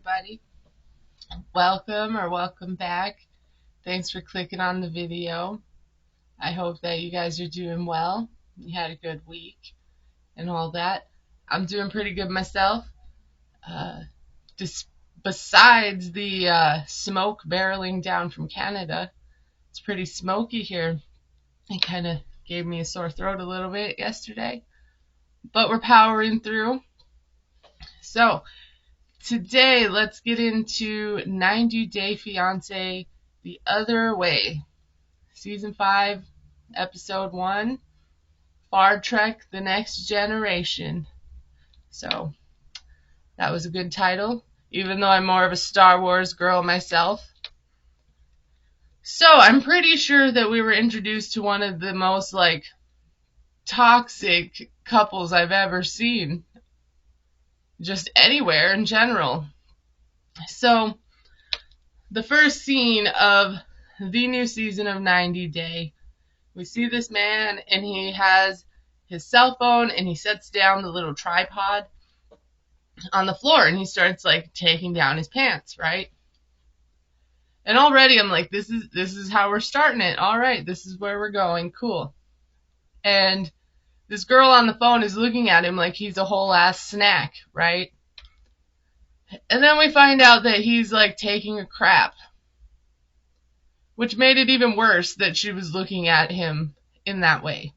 everybody. Welcome or welcome back. Thanks for clicking on the video. I hope that you guys are doing well. You had a good week and all that. I'm doing pretty good myself. Uh, just besides the smoke barreling down from Canada, it's pretty smoky here. It kind of gave me a sore throat a little bit yesterday, but we're powering through. So, today, let's get into 90 Day Fiancé The Other Way, Season 5, Episode 1, Star Trek The Next Generation. So, that was a good title, even though I'm more of a Star Wars girl myself. So, I'm pretty sure that we were introduced to one of the most, toxic couples I've ever seen. Just anywhere in general. So, the first scene of the new season of 90 Day, we see this man and he has his cell phone and he sets down the little tripod on the floor and he starts taking down his pants, right? And already I'm like, this is how we're starting it. All right, this is where we're going. Cool. And this girl on the phone is looking at him like he's a whole ass snack, right? And then we find out that he's taking a crap, which made it even worse that she was looking at him in that way.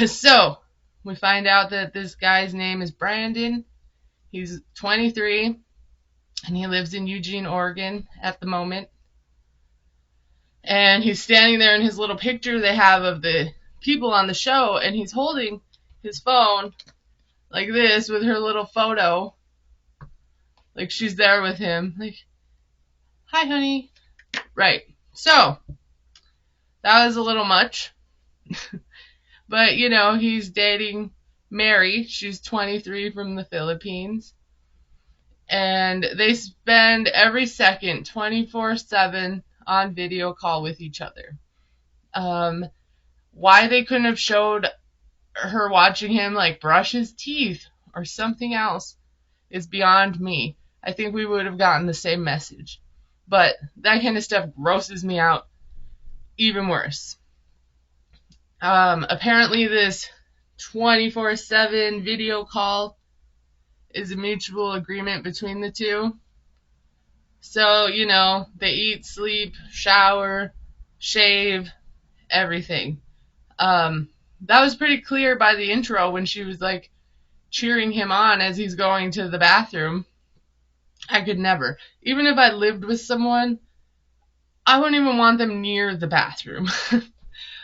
So, we find out that this guy's name is Brandon. He's 23, and he lives in Eugene, Oregon at the moment. And he's standing there in his little picture they have of the people on the show, and he's holding his phone like this with her little photo. Like she's there with him. Like, hi, honey. Right. So, that was a little much. But, he's dating Mary. She's 23 from the Philippines. And they spend every second, 24/7, on video call with each other. Why they couldn't have showed her watching him, brush his teeth or something else is beyond me. I think we would have gotten the same message. But that kind of stuff grosses me out even worse. Apparently this 24/7 video call is a mutual agreement between the two. So, they eat, sleep, shower, shave, everything. That was pretty clear by the intro when she was cheering him on as he's going to the bathroom. I could never. Even if I lived with someone, I wouldn't even want them near the bathroom.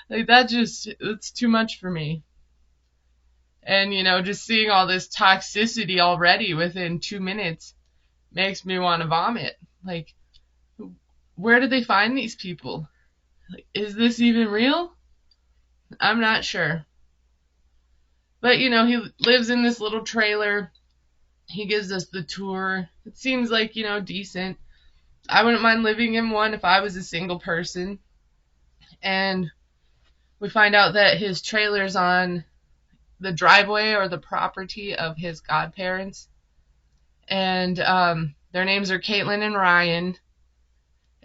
It's too much for me. And, just seeing all this toxicity already within 2 minutes makes me want to vomit. Where did they find these people? Is this even real? I'm not sure. But, he lives in this little trailer. He gives us the tour. It seems decent. I wouldn't mind living in one if I was a single person. And we find out that his trailer's on the driveway or the property of his godparents. And their names are Caitlin and Ryan.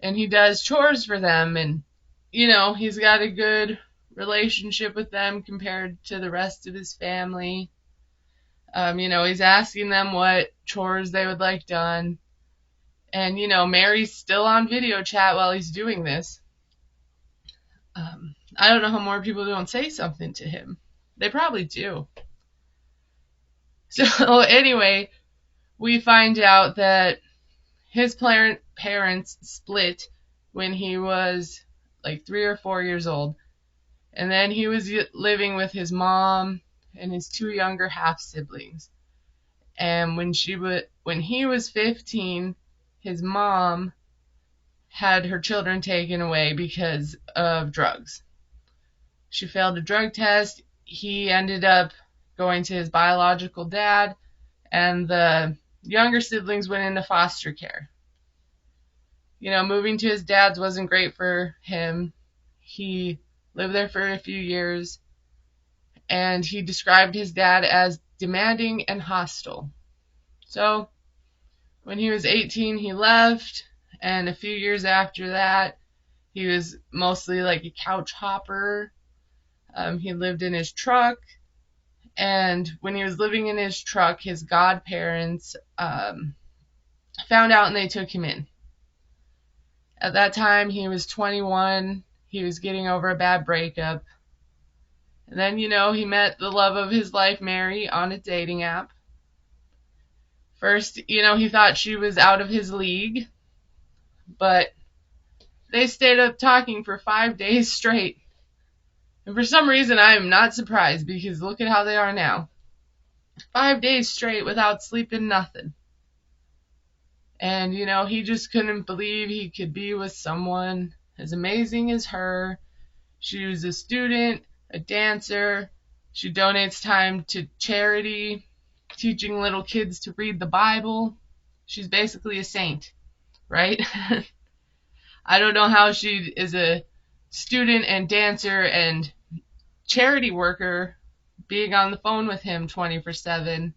And he does chores for them. And, he's got a good relationship with them compared to the rest of his family. He's asking them what chores they would like done. And, Mary's still on video chat while he's doing this. I don't know how more people don't say something to him. They probably do. So, anyway, we find out that his parents split when he was 3 or 4 years old. And then he was living with his mom and his 2 younger half-siblings. And when he was 15, his mom had her children taken away because of drugs. She failed a drug test. He ended up going to his biological dad, and the younger siblings went into foster care. Moving to his dad's wasn't great for him. He lived there for a few years, and he described his dad as demanding and hostile. So, When he was 18, he left, and a few years after that, he was mostly like a couch hopper. He lived in his truck, and when he was living in his truck, his godparents found out and they took him in. At that time, he was 21. He was getting over a bad breakup. And then, he met the love of his life, Mary, on a dating app. First, he thought she was out of his league, but they stayed up talking for 5 days straight. And for some reason, I am not surprised, because look at how they are now. 5 days straight without sleeping, nothing. And, he just couldn't believe he could be with someone as amazing as her. She was a student, a dancer. She donates time to charity, teaching little kids to read the Bible. She's basically a saint, right? I don't know how she is a student and dancer and charity worker being on the phone with him 24/7,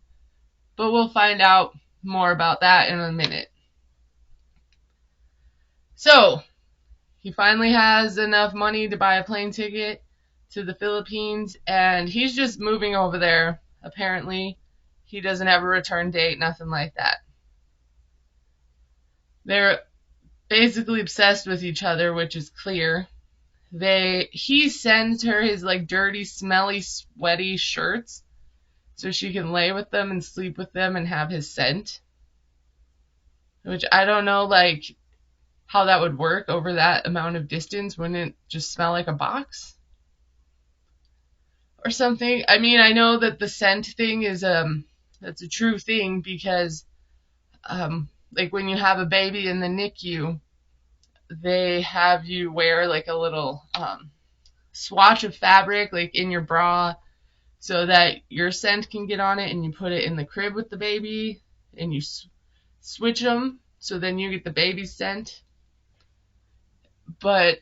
but we'll find out more about that in a minute. So, he finally has enough money to buy a plane ticket to the Philippines, and he's just moving over there, apparently. He doesn't have a return date, nothing like that. They're basically obsessed with each other, which is clear. He sends her his dirty, smelly, sweaty shirts so she can lay with them and sleep with them and have his scent. Which I don't know how that would work over that amount of distance. Wouldn't it just smell like a box? Or something? I mean, I know that the scent thing is that's a true thing, because when you have a baby in the NICU, they have you wear a little swatch of fabric in your bra so that your scent can get on it, and you put it in the crib with the baby, and you switch them so then you get the baby's scent. But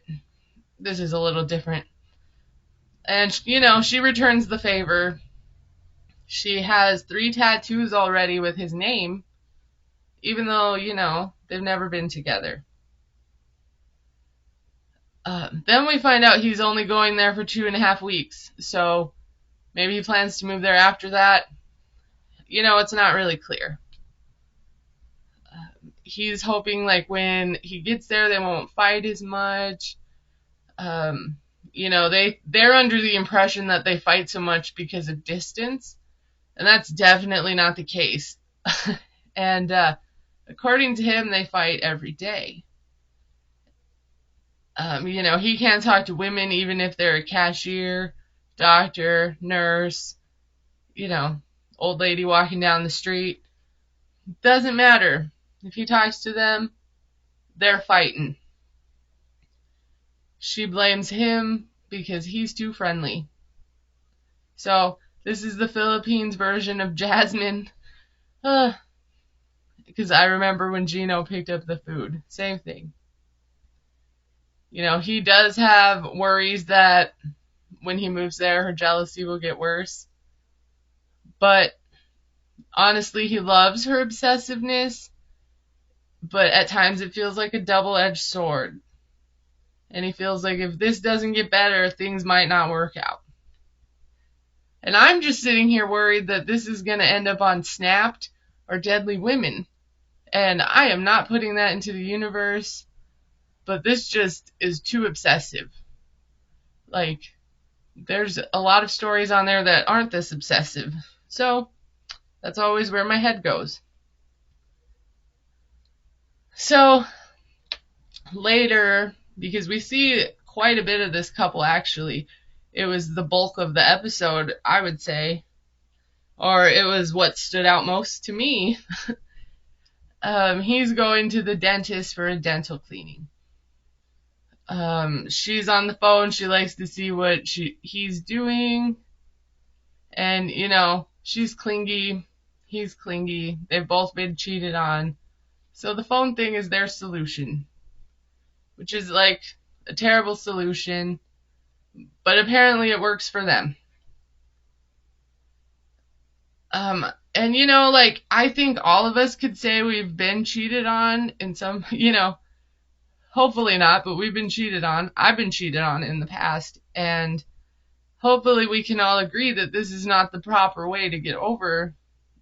this is a little different. And, she returns the favor. She has 3 tattoos already with his name, even though, they've never been together. Then we find out he's only going there for 2.5 weeks, so maybe he plans to move there after that. It's not really clear. He's hoping when he gets there they won't fight as much. They're under the impression that they fight so much because of distance, and that's definitely not the case. And according to him, they fight every day. He can't talk to women even if they're a cashier, doctor, nurse, old lady walking down the street. Doesn't matter. If he talks to them, they're fighting. She blames him because he's too friendly. So, this is the Philippines version of Jasmine. Because I remember when Gino picked up the food. Same thing. He does have worries that when he moves there, her jealousy will get worse. But honestly, he loves her obsessiveness. But at times it feels like a double-edged sword. And he feels like if this doesn't get better, things might not work out. And I'm just sitting here worried that this is going to end up on Snapped or Deadly Women. And I am not putting that into the universe. But this just is too obsessive. There's a lot of stories on there that aren't this obsessive. So, that's always where my head goes. So, later, because we see quite a bit of this couple actually, it was the bulk of the episode, I would say, or it was what stood out most to me. He's going to the dentist for a dental cleaning. She's on the phone, she likes to see what he's doing, and, she's clingy, he's clingy, they've both been cheated on. So the phone thing is their solution, which is a terrible solution, but apparently it works for them. And, you know, like, I think all of us could say we've been cheated on in some, you know, hopefully not, but we've been cheated on. I've been cheated on in the past. And hopefully we can all agree that this is not the proper way to get over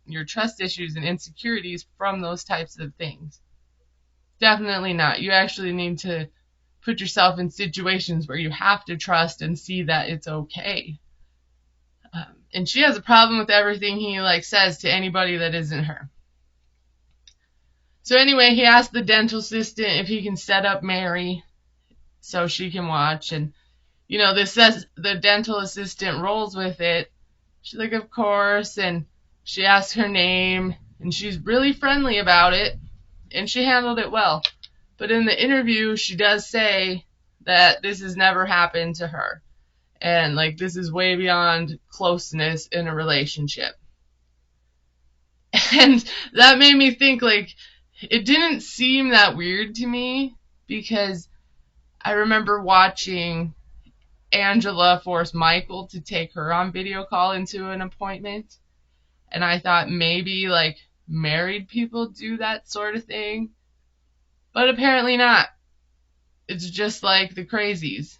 your trust issues and insecurities from those types of things. Definitely not. You actually need to put yourself in situations where you have to trust and see that it's okay. And she has a problem with everything he like says to anybody that isn't her. So anyway, he asked the dental assistant if he can set up Mary so she can watch. And, you know, this says the dental assistant rolls with it. She's like, of course. And she asks her name. And she's really friendly about it. And she handled it well. But in the interview, she does say that this has never happened to her. And, like, this is way beyond closeness in a relationship. And that made me think, like, it didn't seem that weird to me because I remember watching Angela force Michael to take her on video call into an appointment. And I thought maybe, like, married people do that sort of thing. But apparently not. It's just like the crazies.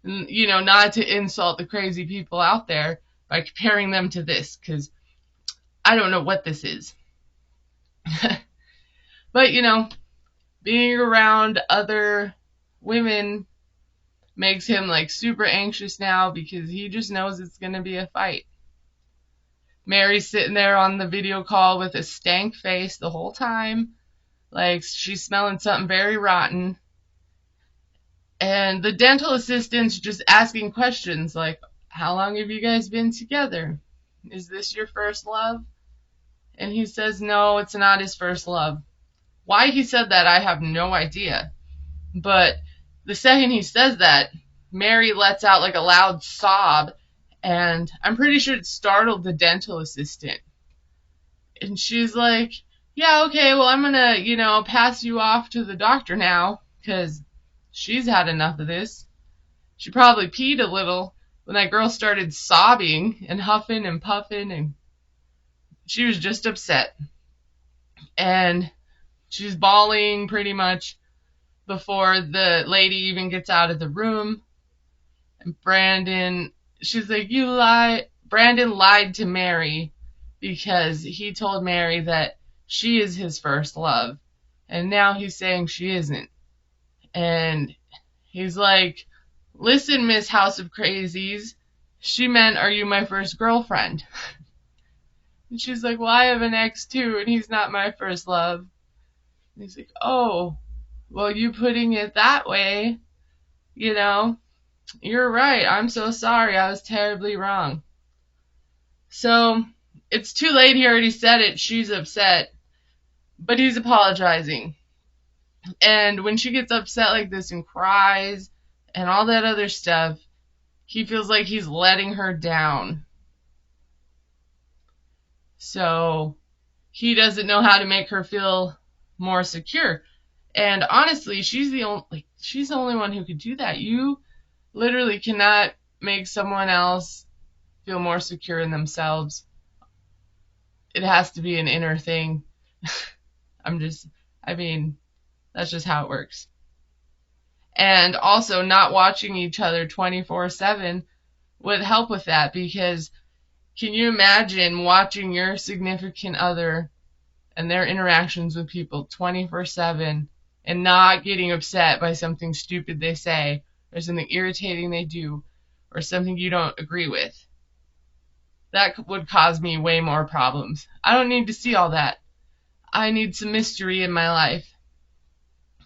And, you know, not to insult the crazy people out there by comparing them to this, because I don't know what this is. But, you know, being around other women makes him, like, super anxious now because he just knows it's going to be a fight. Mary's sitting there on the video call with a stank face the whole time. Like, she's smelling something very rotten. And the dental assistant's just asking questions like, how long have you guys been together? Is this your first love? And he says, no, it's not his first love. Why he said that, I have no idea. But the second he says that, Mary lets out like a loud sob, and I'm pretty sure it startled the dental assistant. And she's like, yeah, okay, well, I'm gonna, you know, pass you off to the doctor now, because she's had enough of this. She probably peed a little when that girl started sobbing and huffing and puffing, and she was just upset. And she's bawling pretty much before the lady even gets out of the room. And Brandon, she's like, you lie. Brandon lied to Mary because he told Mary that she is his first love. And now he's saying she isn't. And he's like, listen, Miss House of Crazies, she meant, are you my first girlfriend? And she's like, well, I have an ex too, and he's not my first love. And he's like, oh, well, you putting it that way, you know, you're right. I'm so sorry. I was terribly wrong. So it's too late. He already said it. She's upset, but he's apologizing. And when she gets upset like this and cries and all that other stuff, he feels like he's letting her down. So he doesn't know how to make her feel more secure. And honestly, she's the only one who could do that. You literally cannot make someone else feel more secure in themselves. It has to be an inner thing. That's just how it works. And also, not watching each other 24/7 would help with that, because can you imagine watching your significant other and their interactions with people 24/7 and not getting upset by something stupid they say or something irritating they do or something you don't agree with? That would cause me way more problems. I don't need to see all that. I need some mystery in my life.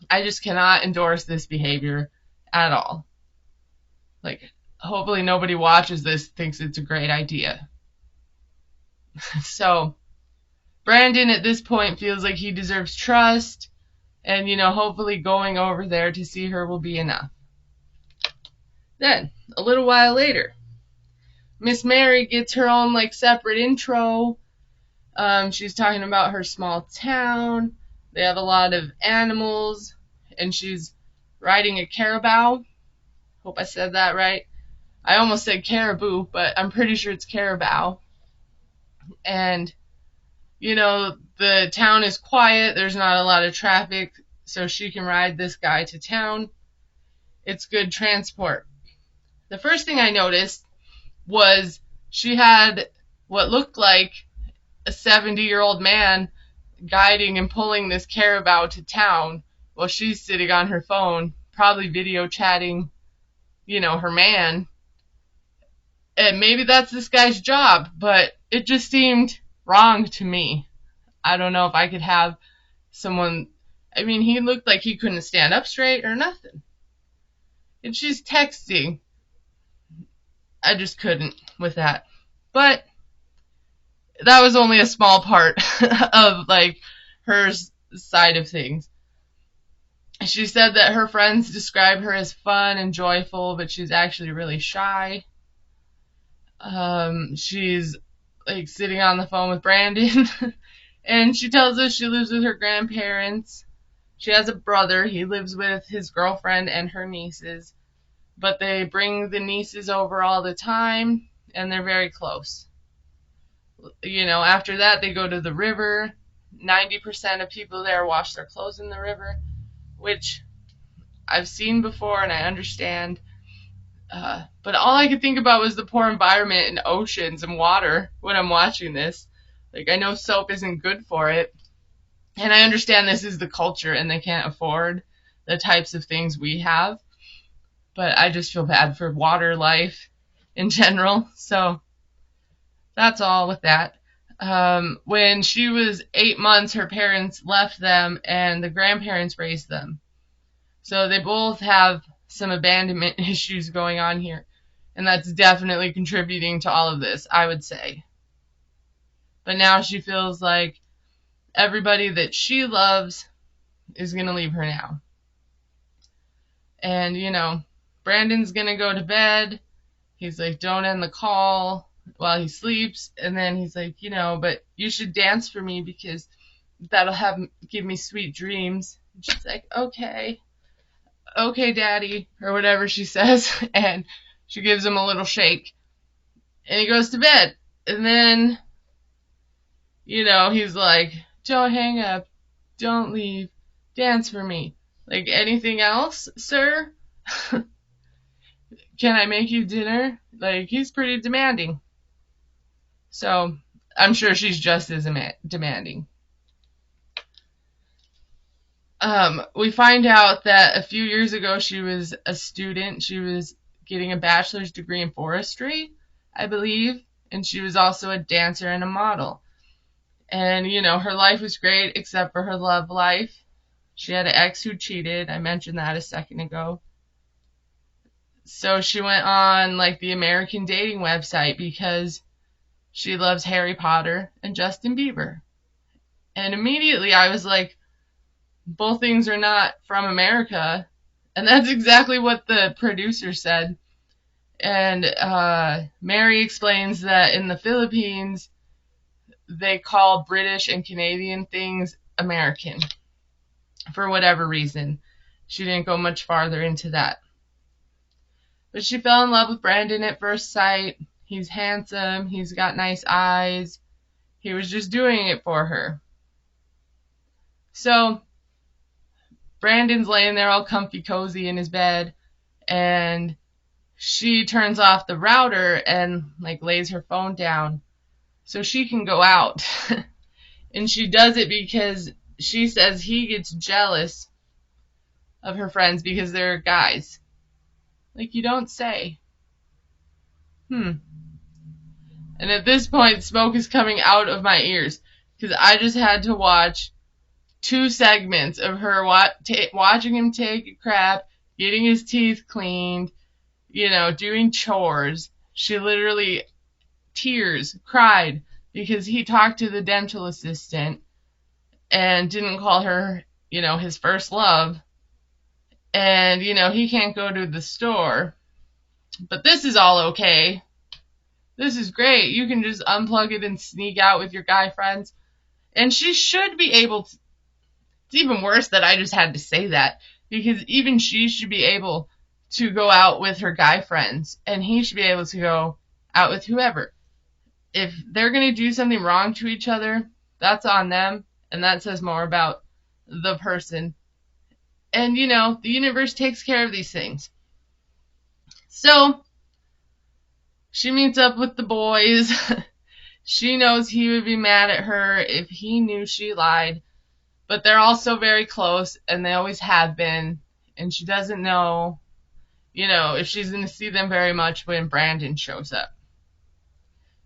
I just cannot endorse this behavior at all. Like, hopefully nobody watches this thinks it's a great idea. So, Brandon at this point feels like he deserves trust, and, you know, hopefully going over there to see her will be enough. Then, a little while later, Miss Mary gets her own, like, separate intro. She's talking about her small town. They have a lot of animals, and she's riding a carabao. Hope I said that right. I almost said caribou, but I'm pretty sure it's carabao. And the town is quiet, there's not a lot of traffic, so she can ride this guy to town. It's good transport. The first thing I noticed was she had what looked like a 70-year-old man guiding and pulling this carabao to town while she's sitting on her phone, probably video chatting, her man. And maybe that's this guy's job, but it just seemed wrong to me. I don't know if I could have someone. I mean, he looked like he couldn't stand up straight or nothing. And she's texting. I just couldn't with that. But that was only a small part of her side of things. She said that her friends describe her as fun and joyful, but she's actually really shy. She's sitting on the phone with Brandon, and she tells us she lives with her grandparents. She has a brother. He lives with his girlfriend and her nieces, but they bring the nieces over all the time, and they're very close. After that, they go to the river. 90% of people there wash their clothes in the river, which I've seen before and I understand. But all I could think about was the poor environment and oceans and water when I'm watching this. I know soap isn't good for it, and I understand this is the culture and they can't afford the types of things we have, but I just feel bad for water life in general. So that's all with that. When she was 8 months, her parents left them and the grandparents raised them. So they both have some abandonment issues going on here. And that's definitely contributing to all of this, I would say. But now she feels like everybody that she loves is going to leave her now. And, Brandon's going to go to bed. He's like, don't end the call while he sleeps. And then he's like, but you should dance for me because that'll give me sweet dreams. And she's like, okay, daddy, or whatever she says. And she gives him a little shake. And he goes to bed. And then, he's like, don't hang up. Don't leave. Dance for me. Anything else, sir? Can I make you dinner? He's pretty demanding. So, I'm sure she's just as demanding. We find out that a few years ago she was a student. She was getting a bachelor's degree in forestry, I believe. And she was also a dancer and a model. And, her life was great except for her love life. She had an ex who cheated. I mentioned that a second ago. So she went on the American dating website because she loves Harry Potter and Justin Bieber. And immediately I was like, both things are not from America. And that's exactly what the producer said. And Mary explains that in the Philippines, they call British and Canadian things American. For whatever reason. She didn't go much farther into that. But she fell in love with Brandon at first sight. He's handsome. He's got nice eyes. He was just doing it for her. So, Brandon's laying there all comfy cozy in his bed. And she turns off the router and lays her phone down so she can go out. And she does it because she says he gets jealous of her friends because they're guys. You don't say. And at this point, smoke is coming out of my ears because I just had to watch 2 segments of her watching him take a crap, getting his teeth cleaned, doing chores. She literally cried because he talked to the dental assistant and didn't call her, his first love. And, he can't go to the store. But this is all okay. This is great. You can just unplug it and sneak out with your guy friends. And she should be able to. It's even worse that I just had to say that. Because even she should be able to go out with her guy friends. And he should be able to go out with whoever. If they're going to do something wrong to each other, that's on them, and that says more about the person. And, you know, the universe takes care of these things. So, she meets up with the boys. She knows he would be mad at her if he knew she lied. But they're also very close, and they always have been. And she doesn't know, you know, if she's going to see them very much when Brandon shows up.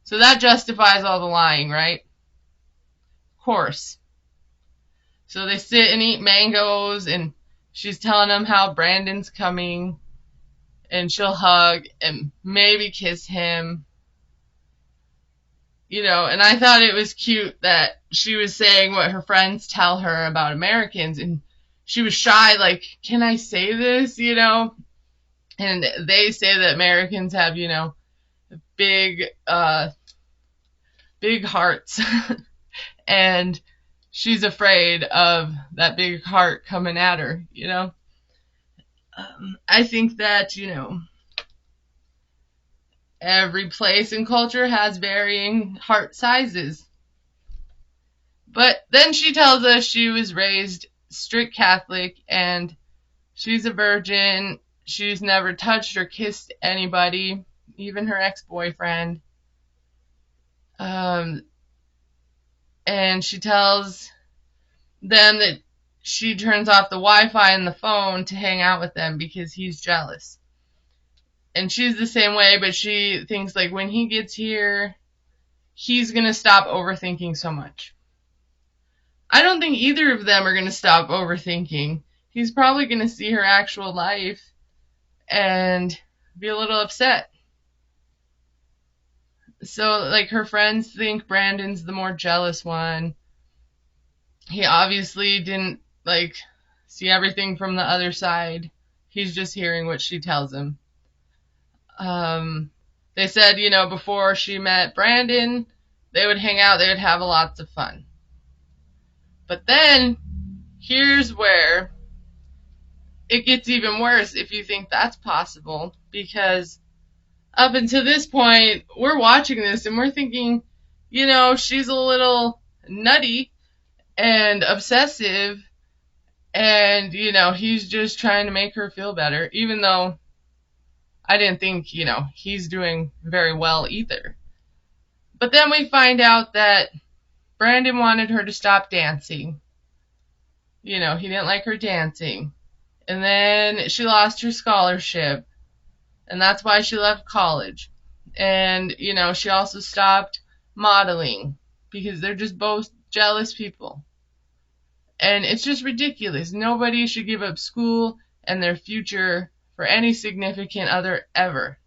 So that justifies all the lying, right? Of course. So they sit and eat mangoes, and she's telling them how Brandon's coming, and she'll hug and maybe kiss him. You know, and I thought it was cute that she was saying what her friends tell her about Americans, and she was shy, like, can I say this, you know? And they say that Americans have, you know, big hearts. And she's afraid of that big heart coming at her, you know? I think that, you know, every place and culture has varying heart sizes. But then she tells us she was raised strict Catholic and she's a virgin. She's never touched or kissed anybody, even her ex-boyfriend. And she tells them that she turns off the Wi-Fi and the phone to hang out with them because he's jealous. And she's the same way, but she thinks like when he gets here, he's going to stop overthinking so much. I don't think either of them are going to stop overthinking. He's probably going to see her actual life and be a little upset. So, like, her friends think Brandon's the more jealous one. He obviously didn't, like, see everything from the other side. He's just hearing what she tells him. They said, you know, before she met Brandon, they would hang out, they would have lots of fun. But then, here's where it gets even worse if you think that's possible, because up until this point, we're watching this and we're thinking, you know, she's a little nutty and obsessive, and, you know, he's just trying to make her feel better, even though I didn't think, you know, he's doing very well either. But then we find out that Brandon wanted her to stop dancing. You know, he didn't like her dancing. And then she lost her scholarship. And that's why she left college. And, you know, she also stopped modeling because they're just both jealous people. And it's just ridiculous. Nobody should give up school and their future for any significant other ever.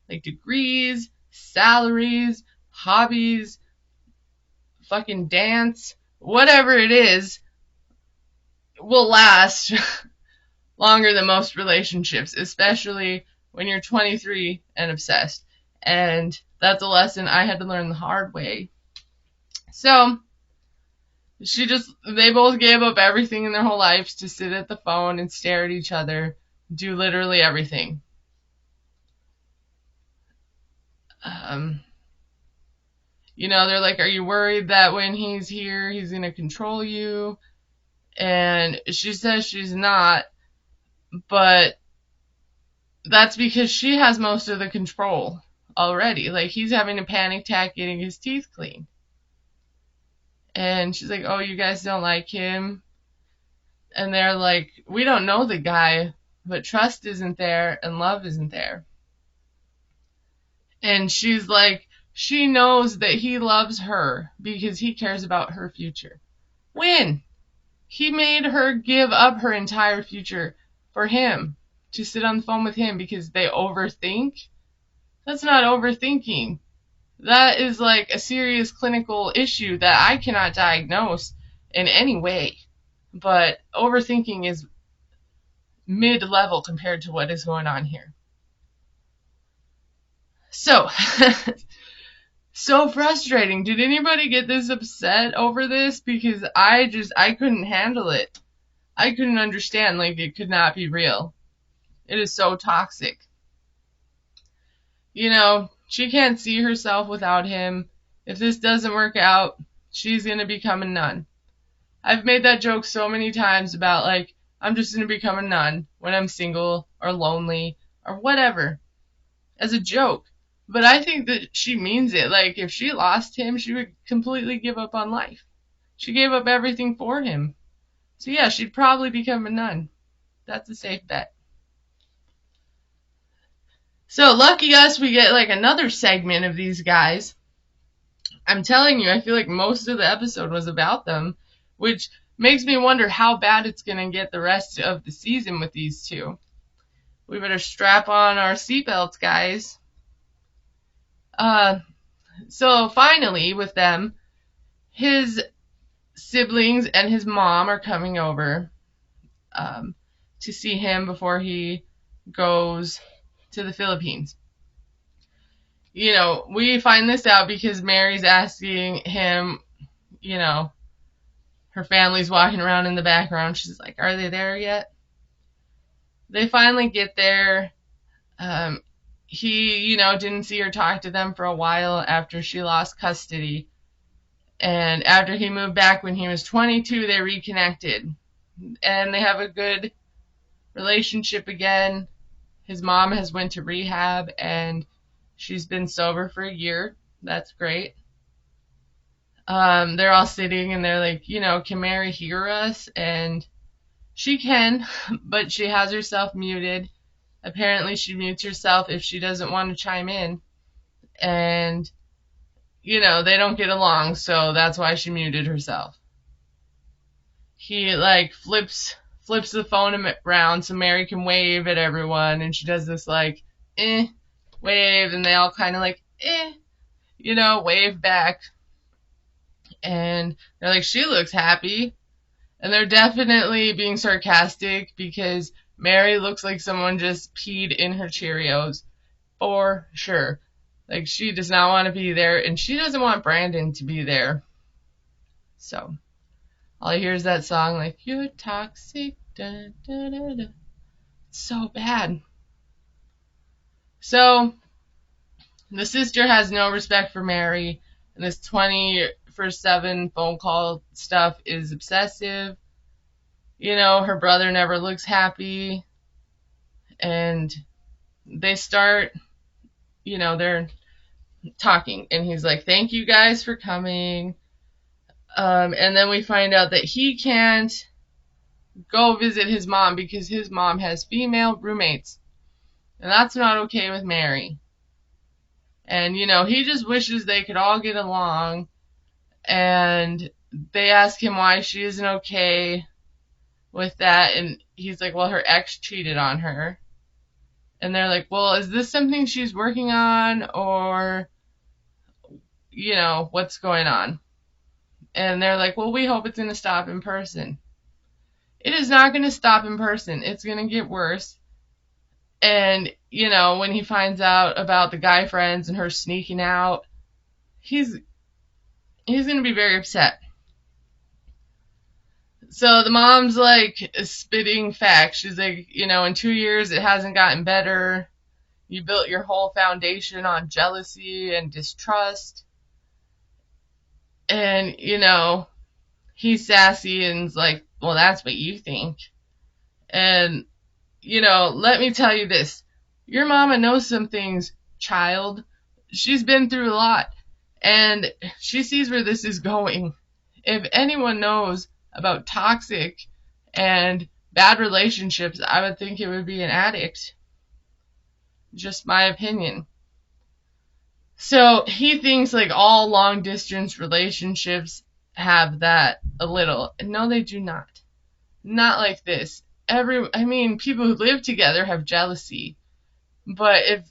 Like degrees, salaries, hobbies, fucking dance, whatever it is, will last longer than most relationships, especially when you're 23 and obsessed. And that's a lesson I had to learn the hard way. So, they both gave up everything in their whole lives to sit at the phone and stare at each other, do literally everything. You know, they're like, are you worried that when he's here, he's going to control you? And she says she's not, but that's because she has most of the control already. Like, he's having a panic attack getting his teeth cleaned. And she's like, oh, you guys don't like him? And they're like, we don't know the guy, but trust isn't there and love isn't there. And she's like, she knows that he loves her because he cares about her future. When? He made her give up her entire future for him, to sit on the phone with him because they overthink? That's not overthinking. That is like a serious clinical issue that I cannot diagnose in any way. But overthinking is mid-level compared to what is going on here. So, so frustrating. Did anybody get this upset over this? Because I couldn't handle it. I couldn't understand, like, it could not be real. It is so toxic. You know, she can't see herself without him. If this doesn't work out, she's going to become a nun. I've made that joke so many times about, like, I'm just going to become a nun when I'm single or lonely or whatever, as a joke. But I think that she means it. Like, if she lost him, she would completely give up on life. She gave up everything for him. So yeah, she'd probably become a nun. That's a safe bet. So lucky us, we get like another segment of these guys. I'm telling you, I feel like most of the episode was about them, which makes me wonder how bad it's going to get the rest of the season with these two. We better strap on our seatbelts, guys. So finally, with them, his siblings and his mom are coming over to see him before he goes to the Philippines. You know, we find this out because Mary's asking him, you know, her family's walking around in the background. She's like, are they there yet? They finally get there. He, you know, didn't see or talk to them for a while after she lost custody. And after he moved back when he was 22, they reconnected. And they have a good relationship again. His mom has went to rehab and she's been sober for a year. That's great. They're all sitting and they're like, you know, can Mary hear us? And she can, but she has herself muted. Apparently she mutes herself if she doesn't want to chime in. And, you know, they don't get along, so that's why she muted herself. He, like, flips the phone around so Mary can wave at everyone, and she does this, like, wave, and they all kind of like, you know, wave back. And they're like, she looks happy. And they're definitely being sarcastic because Mary looks like someone just peed in her Cheerios. For sure. Like, she does not want to be there, and she doesn't want Brandon to be there. So, all I hear is that song, like, you're toxic, da, da, da, da. It's so bad. So, the sister has no respect for Mary, and this 24/7 phone call stuff is obsessive. You know, her brother never looks happy, and they start, you know, they're talking, and he's like, thank you guys for coming. And then we find out that he can't go visit his mom because his mom has female roommates, and that's not okay with Mary. And, you know, he just wishes they could all get along, and they ask him why she isn't okay with that, and he's like, well, her ex cheated on her. And they're like, well, is this something she's working on, or, you know, what's going on? And they're like, well, we hope it's going to stop in person. It is not going to stop in person. It's going to get worse. And, you know, when he finds out about the guy friends and her sneaking out, he's going to be very upset. So the mom's like spitting facts. She's like, you know, in 2 years it hasn't gotten better. You built your whole foundation on jealousy and distrust. And, you know, he's sassy and's like, well, that's what you think. And, you know, let me tell you this. Your mama knows some things, child. She's been through a lot. And she sees where this is going. If anyone knows about toxic and bad relationships, I would think it would be an addict. Just my opinion. So he thinks like all long distance relationships have that a little. No, they do not. Not like this. People who live together have jealousy. But if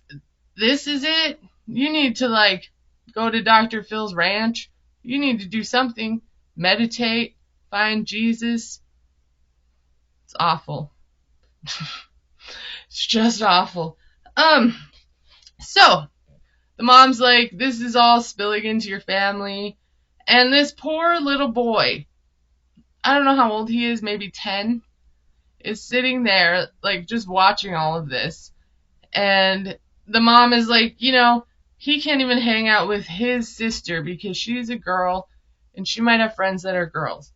this is it, you need to like go to Dr. Phil's ranch. You need to do something. Meditate. Find Jesus. It's awful. It's just awful. So, the mom's like, this is all spilling into your family. And this poor little boy, I don't know how old he is, maybe 10, is sitting there, like, just watching all of this. And the mom is like, you know, he can't even hang out with his sister because she's a girl and she might have friends that are girls.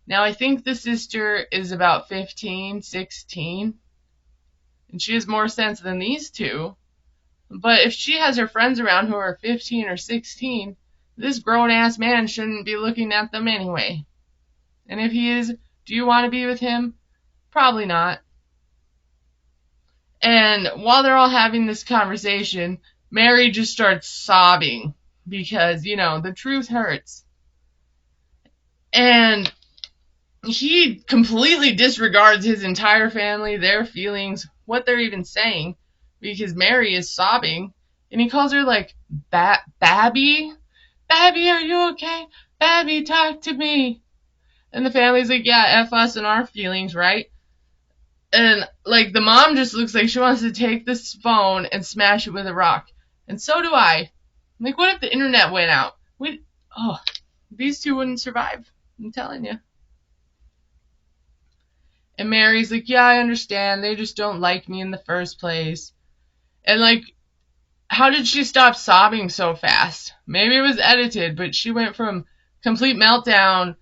Now, I think the sister is about 15, 16, and she has more sense than these two. But if she has her friends around who are 15 or 16, this grown-ass man shouldn't be looking at them anyway. And if he is, do you want to be with him? Probably not. And while they're all having this conversation, Mary just starts sobbing because, the truth hurts. And he completely disregards his entire family, their feelings, what they're even saying, because Mary is sobbing. And he calls her like, Babby? Babby, are you okay? Babby, talk to me. And the family's like, yeah, F us and our feelings, right? And, like, the mom just looks like she wants to take this phone and smash it with a rock. And so do I. Like, what if the internet went out? These two wouldn't survive. I'm telling you. And Mary's like, yeah, I understand. They just don't like me in the first place. And, like, how did she stop sobbing so fast? Maybe it was edited, but she went from complete meltdown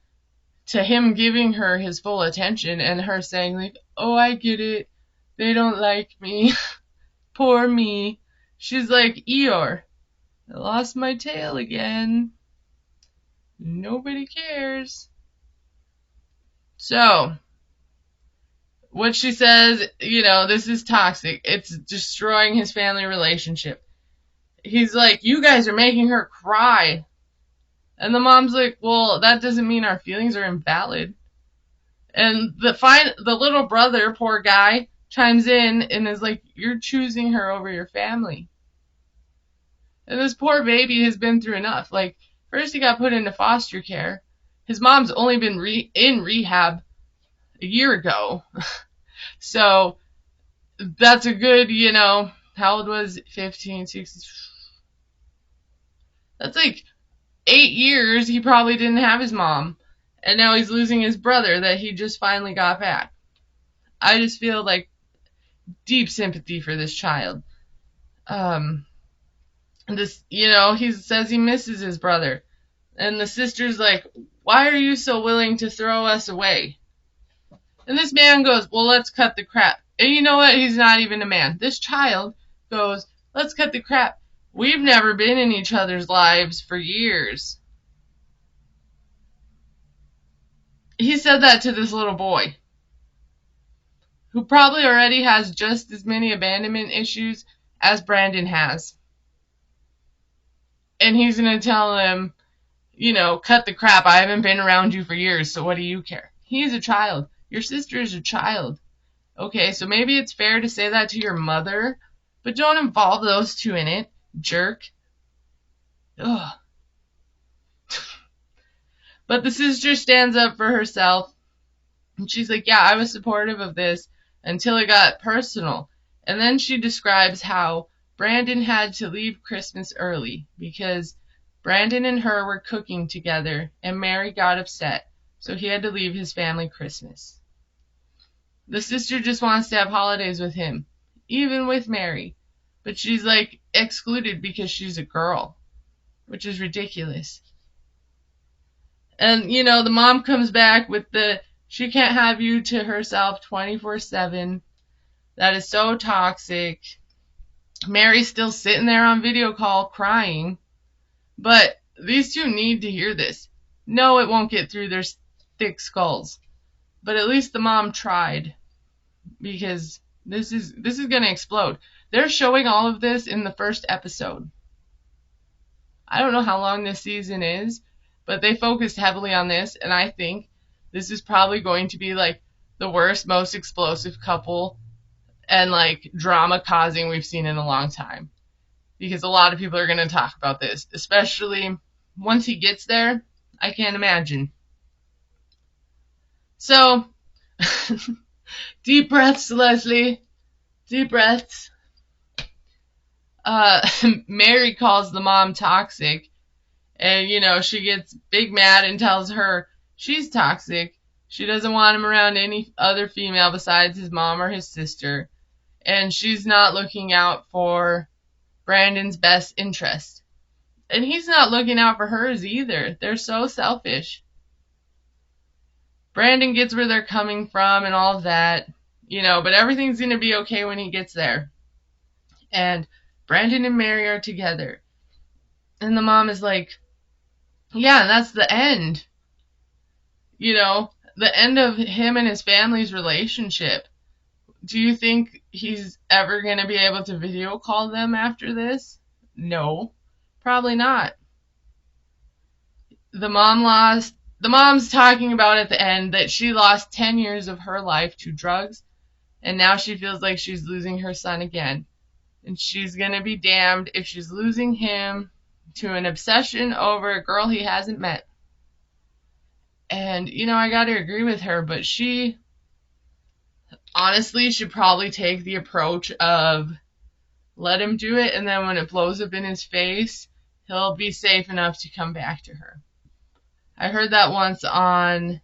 to him giving her his full attention and her saying, like, oh, I get it. They don't like me. Poor me. She's like, Eeyore, I lost my tail again. Nobody cares. So, what she says, this is toxic. It's destroying his family relationship. He's like, you guys are making her cry. And the mom's like, well, that doesn't mean our feelings are invalid. And the little brother, poor guy, chimes in and is like, you're choosing her over your family. And this poor baby has been through enough. Like, first he got put into foster care. His mom's only been in rehab a year ago. So, that's a good, how old was it? 15, 16. That's like 8 years he probably didn't have his mom. And now he's losing his brother that he just finally got back. I just feel like deep sympathy for this child. He says he misses his brother. And the sister's like, why are you so willing to throw us away? And this man goes, well, let's cut the crap. And you know what? He's not even a man. This child goes, let's cut the crap. We've never been in each other's lives for years. He said that to this little boy, who probably already has just as many abandonment issues as Brandon has. And he's going to tell him, cut the crap. I haven't been around you for years, so what do you care? He's a child. Your sister is a child. Okay, so maybe it's fair to say that to your mother, but don't involve those two in it, jerk. Ugh. But the sister stands up for herself, and she's like, yeah, I was supportive of this until it got personal. And then she describes how Brandon had to leave Christmas early because Brandon and her were cooking together, and Mary got upset, so he had to leave his family Christmas. The sister just wants to have holidays with him, even with Mary, but she's like excluded because she's a girl, which is ridiculous. And, the mom comes back with she can't have you to herself 24/7. That is so toxic. Mary's still sitting there on video call crying. But these two need to hear this. No, it won't get through their thick skulls. But at least the mom tried. Because this is going to explode. They're showing all of this in the first episode. I don't know how long this season is, but they focused heavily on this, and I think this is probably going to be like the worst, most explosive couple and like drama causing we've seen in a long time. Because a lot of people are going to talk about this, especially once he gets there. I can't imagine. So, deep breaths, Leslie. Deep breaths. Mary calls the mom toxic. And, she gets big mad and tells her she's toxic. She doesn't want him around any other female besides his mom or his sister. And she's not looking out for Brandon's best interest. And he's not looking out for hers either. They're so selfish. Brandon gets where they're coming from and all of that, but everything's going to be okay when he gets there. And Brandon and Mary are together. And the mom is like, yeah, that's the end. The end of him and his family's relationship. Do you think he's ever going to be able to video call them after this? No, probably not. The mom's talking about at the end that she lost 10 years of her life to drugs, and now she feels like she's losing her son again. And she's going to be damned if she's losing him to an obsession over a girl he hasn't met. And, I got to agree with her, but she honestly should probably take the approach of let him do it, and then when it blows up in his face, he'll be safe enough to come back to her. I heard that once it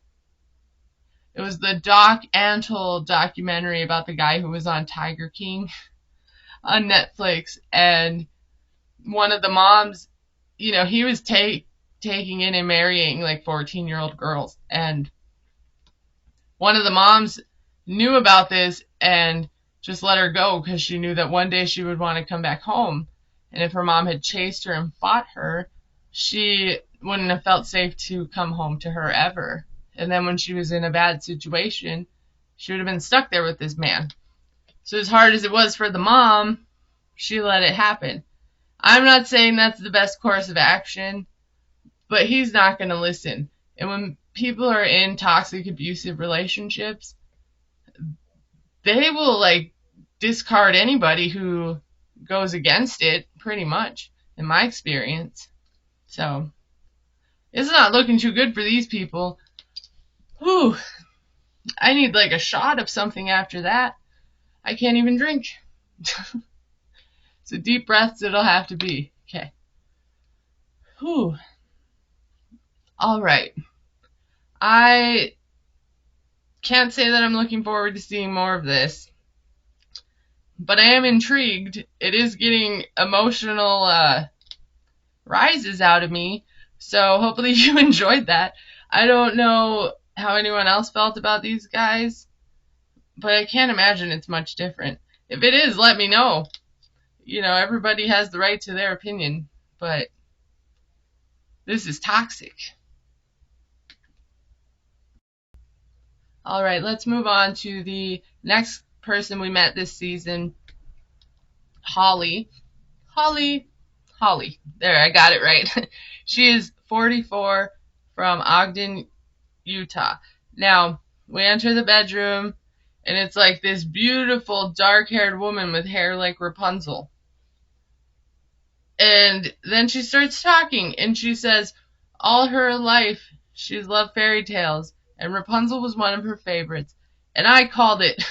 was the Doc Antle documentary about the guy who was on Tiger King on Netflix, and one of the moms, he was taking in and marrying like 14-year-old girls, and one of the moms knew about this and just let her go because she knew that one day she would want to come back home, and if her mom had chased her and fought her, she wouldn't have felt safe to come home to her ever. And then when she was in a bad situation, she would have been stuck there with this man. So as hard as it was for the mom, she let it happen. I'm not saying that's the best course of action, but he's not going to listen. And when people are in toxic, abusive relationships, they will discard anybody who goes against it, pretty much, in my experience. So it's not looking too good for these people. Whew. I need a shot of something after that. I can't even drink. So deep breaths it'll have to be. Okay. Whew. All right. I can't say that I'm looking forward to seeing more of this, but I am intrigued. It is getting emotional rises out of me, so hopefully you enjoyed that. I don't know how anyone else felt about these guys, but I can't imagine it's much different. If it is, let me know. Everybody has the right to their opinion, but this is toxic. All right, let's move on to the next person we met this season, Holly. Holly. There, I got it right. She is 44 from Ogden, Utah. Now, we enter the bedroom, and it's like this beautiful dark-haired woman with hair like Rapunzel. And then she starts talking, and she says all her life she's loved fairy tales, and Rapunzel was one of her favorites. And I called it.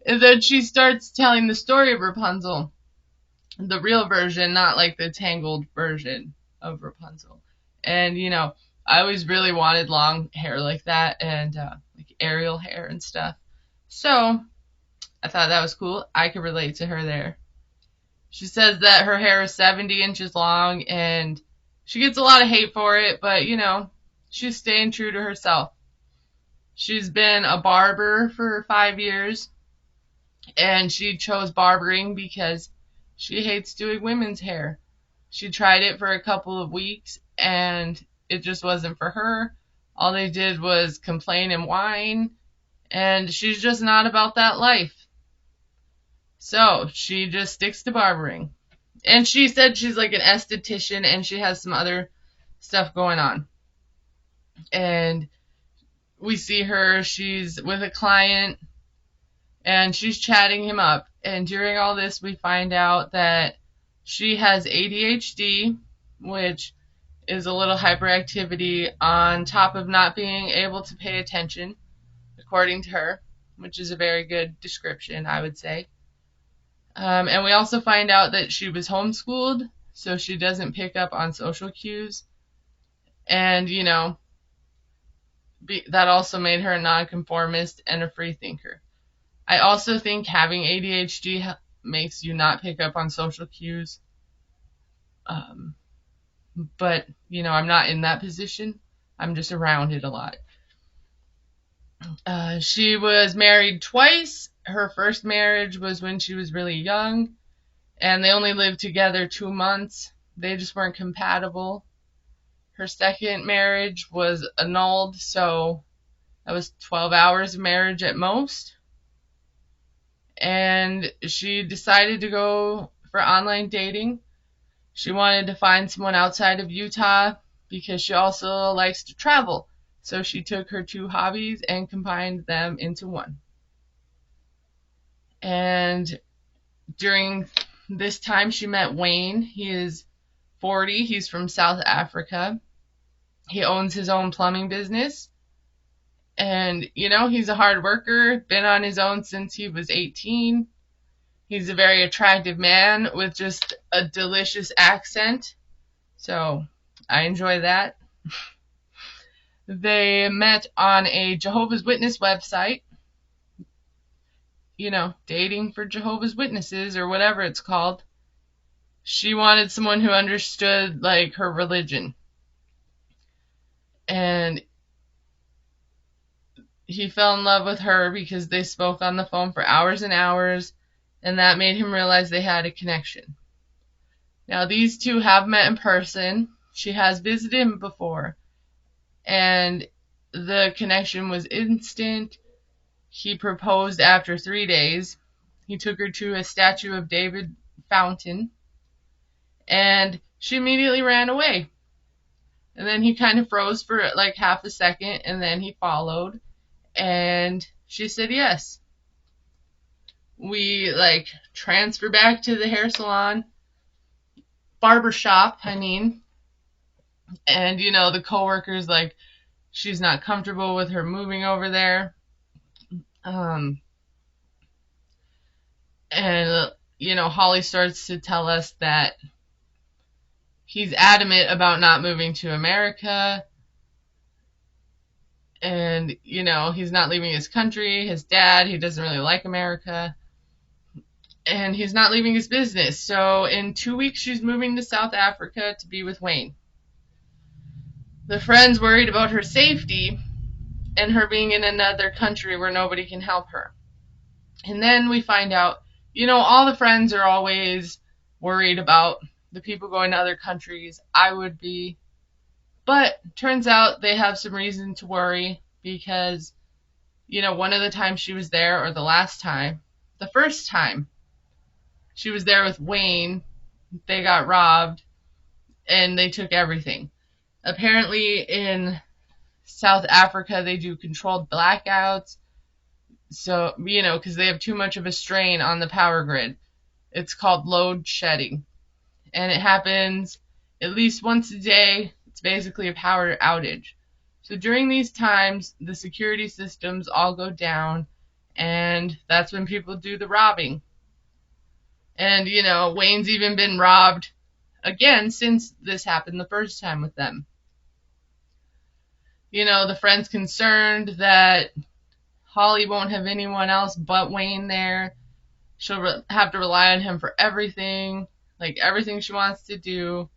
And then she starts telling the story of Rapunzel, the real version, not like the tangled version of Rapunzel. And, I always really wanted long hair like that, and like Ariel hair and stuff. So I thought that was cool. I could relate to her there. She says that her hair is 70 inches long, and she gets a lot of hate for it, but, she's staying true to herself. She's been a barber for 5 years, and she chose barbering because she hates doing women's hair. She tried it for a couple of weeks, and it just wasn't for her. All they did was complain and whine, and she's just not about that life. So she just sticks to barbering. And she said she's like an esthetician, and she has some other stuff going on. And we see her, she's with a client, and she's chatting him up. And during all this, we find out that she has ADHD, which is a little hyperactivity on top of not being able to pay attention, according to her, which is a very good description, I would say. And we also find out that she was homeschooled, so she doesn't pick up on social cues. And, that also made her a nonconformist and a free thinker. I also think having ADHD makes you not pick up on social cues. but, I'm not in that position. I'm just around it a lot. She was married twice. Her first marriage was when she was really young, and they only lived together 2 months. They just weren't compatible. Her second marriage was annulled, so that was 12 hours of marriage at most. And she decided to go for online dating. She wanted to find someone outside of Utah because she also likes to travel. So she took her two hobbies and combined them into one. And during this time, she met Wayne. He is 40. He's from South Africa. He owns his own plumbing business. And, he's a hard worker, been on his own since he was 18. He's a very attractive man with just a delicious accent. So I enjoy that. They met on a Jehovah's Witness website. Dating for Jehovah's Witnesses or whatever it's called. She wanted someone who understood, like, her religion. And he fell in love with her because they spoke on the phone for hours and hours, and that made him realize they had a connection. Now, these two have met in person. She has visited him before, and the connection was instant. He proposed after 3 days. He took her to a Statue of David fountain, and she immediately ran away. And then he kind of froze for like half a second, and then he followed, and she said yes. We transfer back to the hair salon, barber shop, and the coworkers she's not comfortable with her moving over there. And Holly starts to tell us that he's adamant about not moving to America. And, he's not leaving his country. His dad, he doesn't really like America. And he's not leaving his business. So in 2 weeks, she's moving to South Africa to be with Wayne. The friend's worried about her safety and her being in another country where nobody can help her. And then we find out, all the friends are always worried about the people going to other countries. I would be. But turns out they have some reason to worry because, one of the times she was there, or the first time she was there with Wayne, they got robbed and they took everything. Apparently in South Africa they do controlled blackouts. So, because they have too much of a strain on the power grid. It's called load shedding. And it happens at least once a day. It's basically a power outage. So during these times, the security systems all go down, and that's when people do the robbing. And, Wayne's even been robbed again since this happened the first time with them. The friend's concerned that Holly won't have anyone else but Wayne there. She'll have to rely on him for everything, everything she wants to do.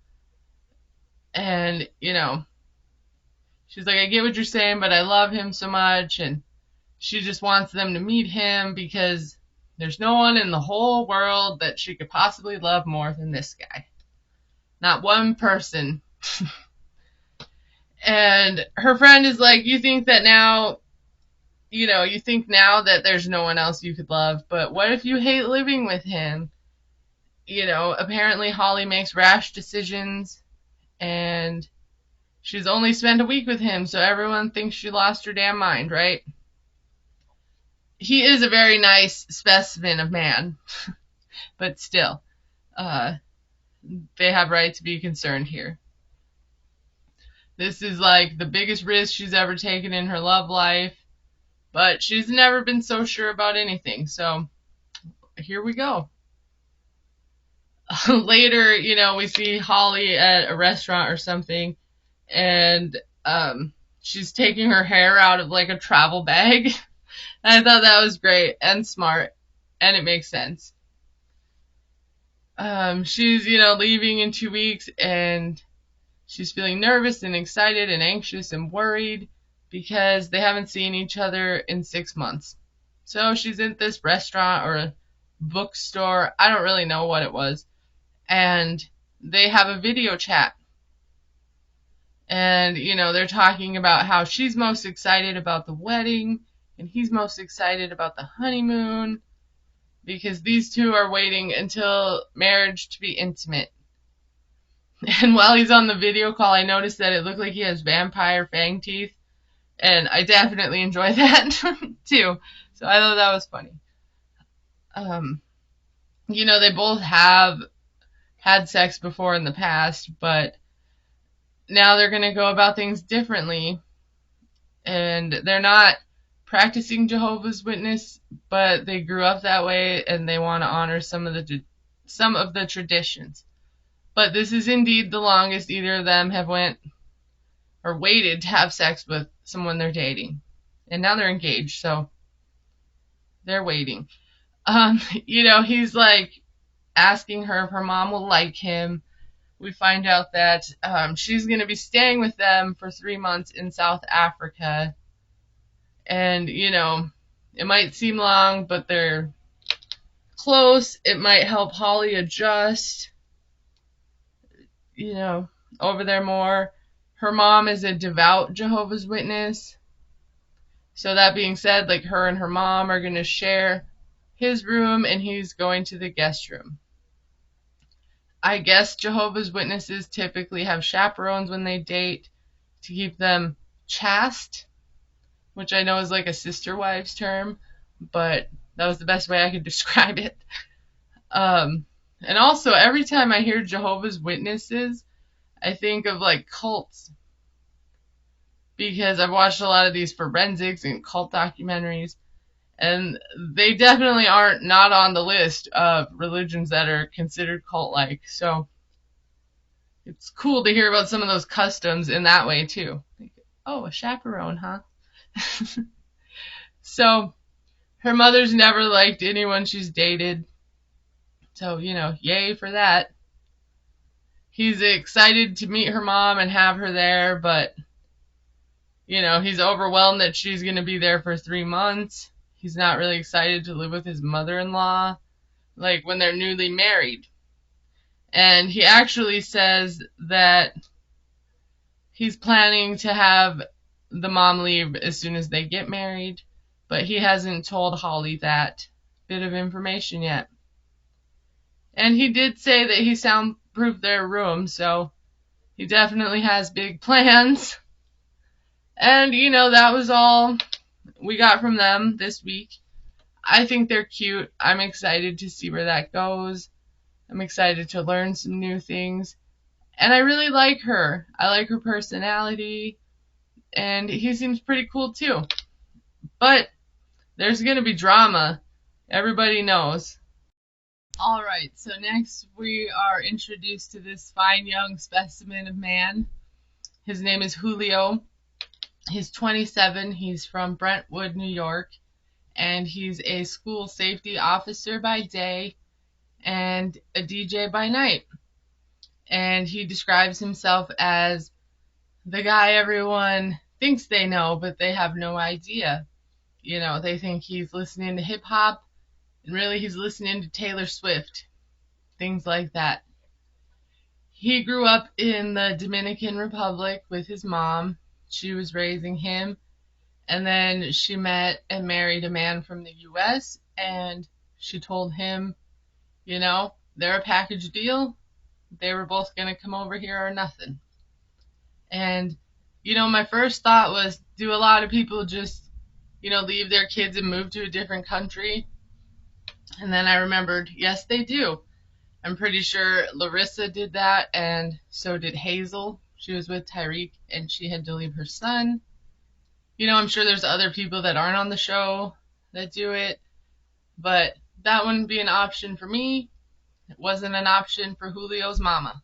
And, she's like, I get what you're saying, but I love him so much. And she just wants them to meet him because there's no one in the whole world that she could possibly love more than this guy. Not one person. And her friend is like, you think now that there's no one else you could love, but what if you hate living with him? Apparently Holly makes rash decisions, and she's only spent a week with him, so everyone thinks she lost her damn mind, right? He is a very nice specimen of man, but still, they have right to be concerned here. This is the biggest risk she's ever taken in her love life, but she's never been so sure about anything, so here we go. Later, we see Holly at a restaurant or something, and she's taking her hair out of a travel bag. And I thought that was great and smart, and it makes sense. She's, leaving in 2 weeks, and she's feeling nervous and excited and anxious and worried because they haven't seen each other in 6 months. So she's in this restaurant or a bookstore, I don't really know what it was, and they have a video chat. And, they're talking about how she's most excited about the wedding and he's most excited about the honeymoon because these two are waiting until marriage to be intimate. And while he's on the video call, I noticed that it looked like he has vampire fang teeth, and I definitely enjoy that too. So I thought that was funny. They both have had sex before in the past, but now they're going to go about things differently. And they're not practicing Jehovah's Witness, but they grew up that way and they want to honor some of the traditions. But this is indeed the longest either of them have waited to have sex with someone they're dating. And now they're engaged, so they're waiting. He's like asking her if her mom will like him. We find out that she's going to be staying with them for 3 months in South Africa. And, it might seem long, but they're close. It might help Holly adjust, over there more. Her mom is a devout Jehovah's Witness. So that being said, like her and her mom are going to share his room and he's going to the guest room. I guess Jehovah's Witnesses typically have chaperones when they date to keep them chaste, which I know is like a sister wives term, but that was the best way I could describe it. And also, every time I hear Jehovah's Witnesses, I think of like cults, because I've watched a lot of these forensics and cult documentaries, and they definitely aren't not on the list of religions that are considered cult-like. So it's cool to hear about some of those customs in that way too. Like, oh, a chaperone, huh? So her mother's never liked anyone she's dated. So, yay for that. He's excited to meet her mom and have her there, but, he's overwhelmed that she's going to be there for 3 months. He's not really excited to live with his mother-in-law, like when they're newly married. And he actually says that he's planning to have the mom leave as soon as they get married, but he hasn't told Holly that bit of information yet. And he did say that he soundproofed their room, so he definitely has big plans. And, that was all we got from them this week. I think they're cute. I'm excited to see where that goes. I'm excited to learn some new things. And I really like her. I like her personality. And he seems pretty cool too. But there's going to be drama. Everybody knows. Alright, so next we are introduced to this fine young specimen of man. His name is Julio. He's 27. He's from Brentwood, New York. And he's a school safety officer by day and a DJ by night. And he describes himself as the guy everyone thinks they know, but they have no idea. They think he's listening to hip hop, and really he's listening to Taylor Swift. Things like that. He grew up in the Dominican Republic with his mom. She was raising him. And then she met and married a man from the U.S. and she told him, they're a package deal. They were both going to come over here or nothing. And, my first thought was, do a lot of people just, leave their kids and move to a different country? And then I remembered, yes, they do. I'm pretty sure Larissa did that, and so did Hazel. She was with Tyreek, and she had to leave her son. I'm sure there's other people that aren't on the show that do it, but that wouldn't be an option for me. It wasn't an option for Julio's mama.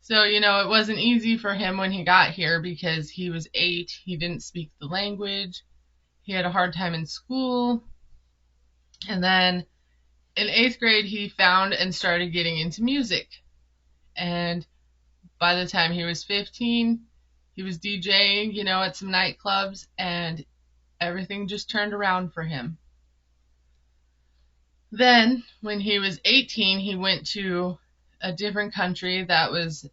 So, it wasn't easy for him when he got here because he was 8. He didn't speak the language. He had a hard time in school. And then in 8th grade, he found and started getting into music. And by the time he was 15, he was DJing, at some nightclubs, and everything just turned around for him. Then, when he was 18, he went to a different country that was,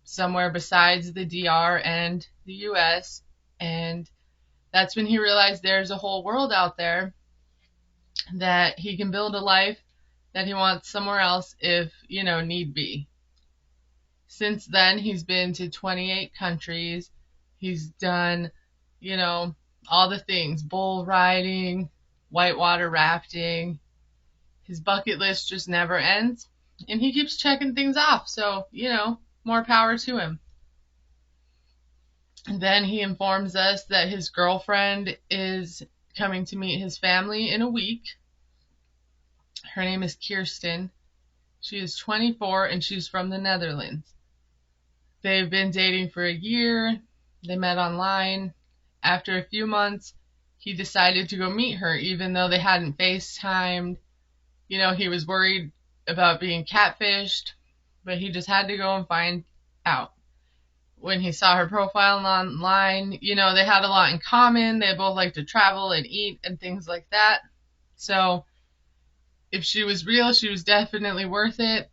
somewhere besides the DR and the US, and that's when he realized there's a whole world out there that he can build a life that he wants somewhere else if, need be. Since then, he's been to 28 countries. He's done, all the things, bull riding, whitewater rafting. His bucket list just never ends, and he keeps checking things off, so, more power to him. And then he informs us that his girlfriend is coming to meet his family in a week. Her name is Kirsten. She is 24, and she's from the Netherlands. They've been dating for a year. They met online. After a few months, he decided to go meet her, even though they hadn't FaceTimed. He was worried about being catfished, but he just had to go and find out. When he saw her profile online, they had a lot in common. They both like to travel and eat and things like that. So if she was real, she was definitely worth it.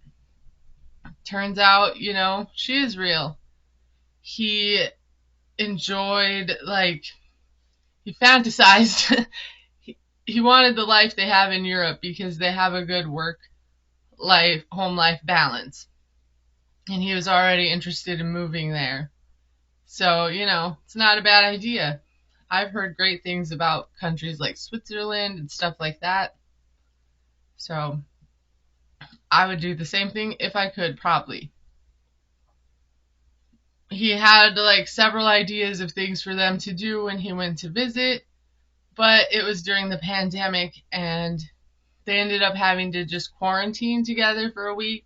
Turns out, she is real. He enjoyed, he fantasized. He wanted the life they have in Europe because they have a good home life balance. And he was already interested in moving there. So, it's not a bad idea. I've heard great things about countries like Switzerland and stuff like that. So, I would do the same thing if I could, probably. He had, several ideas of things for them to do when he went to visit. But it was during the pandemic, and they ended up having to just quarantine together for a week.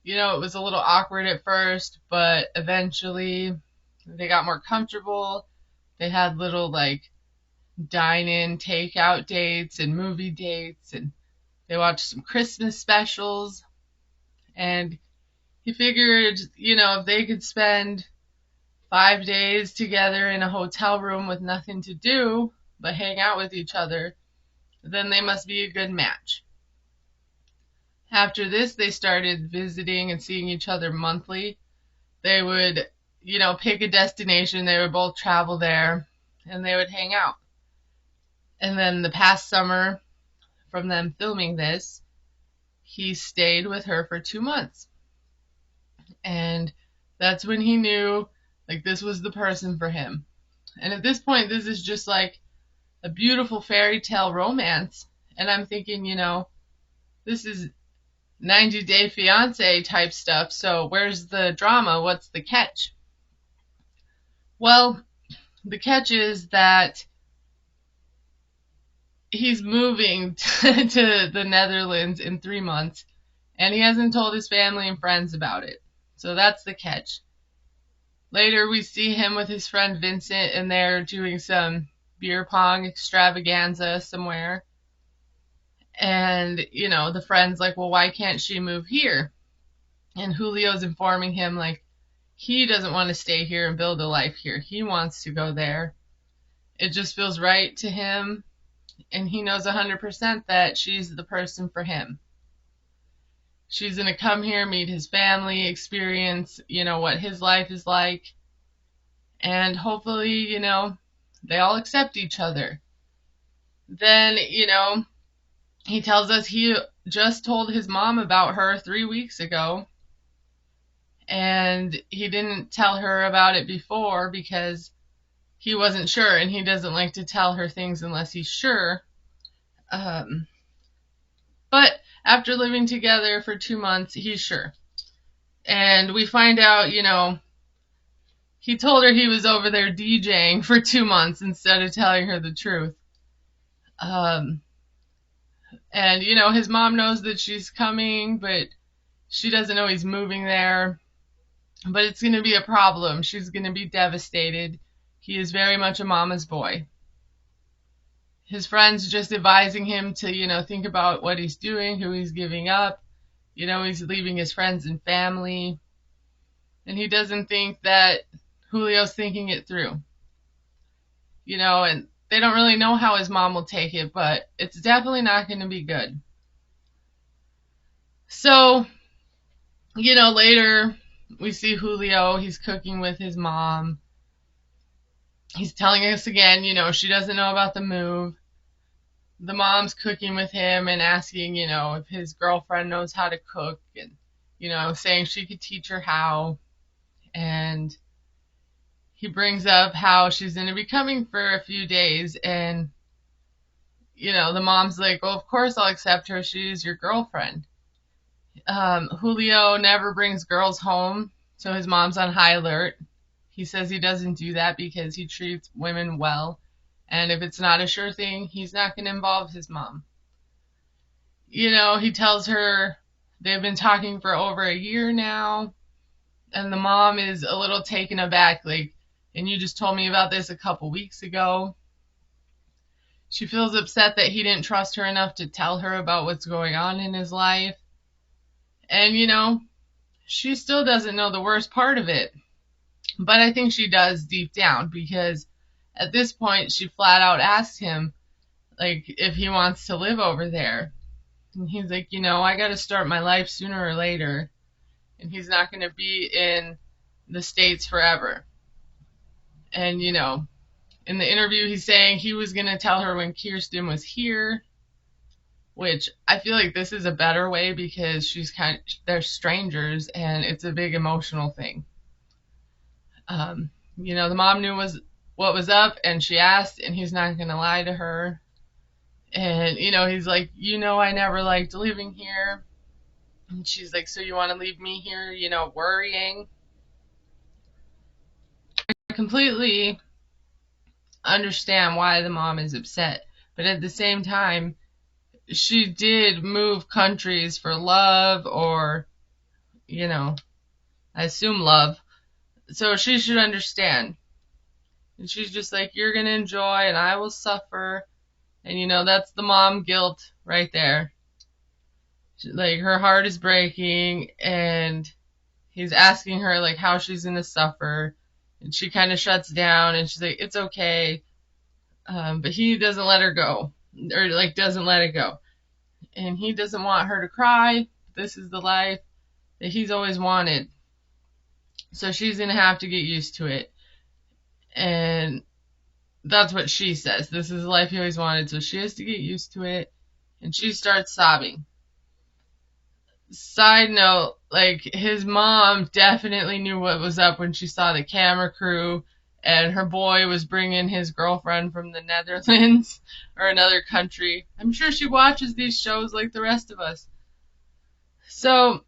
It was a little awkward at first, but eventually they got more comfortable. They had little, dine-in, takeout dates and movie dates, and they watched some Christmas specials. And he figured, if they could spend 5 days together in a hotel room with nothing to do but hang out with each other, then they must be a good match. After this, they started visiting and seeing each other monthly. They would, pick a destination. They would both travel there, and they would hang out. And then the past summer, from them filming this, he stayed with her for 2 months. And that's when he knew, this was the person for him. And at this point, this is just a beautiful fairy tale romance. And I'm thinking, this is 90 Day Fiancé type stuff, so where's the drama? What's the catch? Well, the catch is that he's moving to the Netherlands in 3 months, and he hasn't told his family and friends about it. So that's the catch. Later, we see him with his friend Vincent, and they're doing some beer pong extravaganza somewhere. And, the friend's like, well, why can't she move here? And Julio's informing him, he doesn't want to stay here and build a life here. He wants to go there. It just feels right to him. And he knows 100% that she's the person for him. She's going to come here, meet his family, experience, what his life is like. And hopefully, they all accept each other. Then, he tells us he just told his mom about her 3 weeks ago, and he didn't tell her about it before because he wasn't sure, and he doesn't like to tell her things unless he's sure. But after living together for 2 months, he's sure. And we find out, he told her he was over there DJing for 2 months instead of telling her the truth. And, his mom knows that she's coming, but she doesn't know he's moving there. But it's going to be a problem. She's going to be devastated. He is very much a mama's boy. His friends just advising him to, think about what he's doing, who he's giving up. He's leaving his friends and family. and he doesn't think that Julio's thinking it through. And they don't really know how his mom will take it, but it's definitely not going to be good. So, later we see Julio, he's cooking with his mom. He's telling us again, she doesn't know about the move. The mom's cooking with him and asking, if his girlfriend knows how to cook and, saying she could teach her how. And he brings up how she's going to be coming for a few days. And, the mom's like, well, of course I'll accept her. She's your girlfriend. Julio never brings girls home, so his mom's on high alert. He says he doesn't do that because he treats women well, and if it's not a sure thing, he's not going to involve his mom. He tells her they've been talking for over a year now, and the mom is a little taken aback, like, and you just told me about this a couple weeks ago. She feels upset that he didn't trust her enough to tell her about what's going on in his life. And, she still doesn't know the worst part of it. But I think she does deep down, because at this point she flat out asked him, like, if he wants to live over there. And he's like, I got to start my life sooner or later. And he's not going to be in the States forever. And, in the interview he's saying he was going to tell her when Kirsten was here, which I feel like this is a better way because they're strangers and it's a big emotional thing. The mom knew what was up and she asked, and he's not going to lie to her. And, he's like, I never liked living here. And she's like, so you want to leave me here, worrying? I completely understand why the mom is upset. But at the same time, she did move countries for love or, I assume love. So she should understand. And she's just like, you're going to enjoy and I will suffer. And, that's the mom guilt right there. Like, her heart is breaking and he's asking her, like, how she's going to suffer. And she kind of shuts down and she's like, it's okay. But he doesn't let her go. Or, like, doesn't let it go. And he doesn't want her to cry. This is the life that he's always wanted. So she's going to have to get used to it. And that's what she says. This is the life he always wanted, so she has to get used to it. And she starts sobbing. Side note, like, his mom definitely knew what was up when she saw the camera crew and her boy was bringing his girlfriend from the Netherlands or another country. I'm sure she watches these shows like the rest of us. So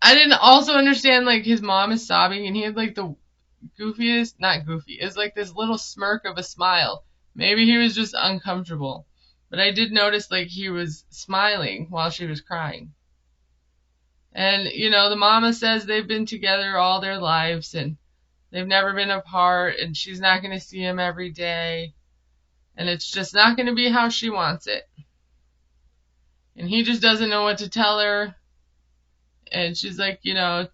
I didn't also understand, like, his mom is sobbing and he had, like, the goofiest, not goofy, is like this little smirk of a smile. Maybe he was just uncomfortable. But I did notice, like, he was smiling while she was crying. And, the mama says they've been together all their lives and they've never been apart and she's not going to see him every day. And it's just not going to be how she wants it. And he just doesn't know what to tell her. And she's like,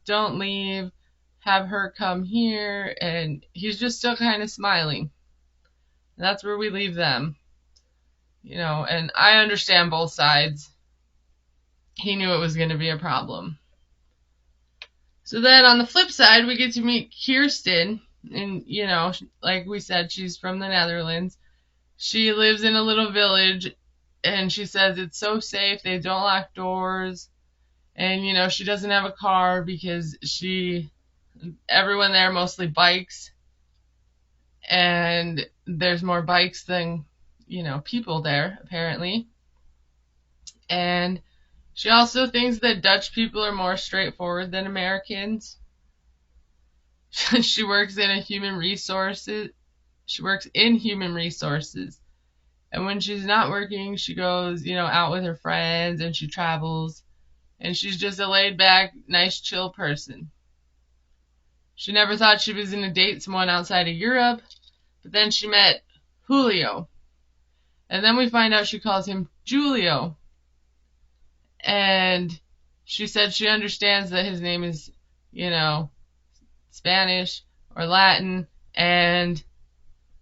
don't leave. Have her come here. And he's just still kind of smiling. And that's where we leave them. And I understand both sides. He knew it was going to be a problem. So then on the flip side, we get to meet Kirsten. And, like we said, she's from the Netherlands. She lives in a little village. And she says it's so safe. They don't lock doors. And, she doesn't have a car because everyone there mostly bikes. And there's more bikes than, people there, apparently. And she also thinks that Dutch people are more straightforward than Americans. She works in human resources. And when she's not working, she goes, out with her friends and she travels. And she's just a laid back, nice, chill person. She never thought she was going to date someone outside of Europe. But then she met Julio. And then we find out she calls him Julio. And she said she understands that his name is, Spanish or Latin, and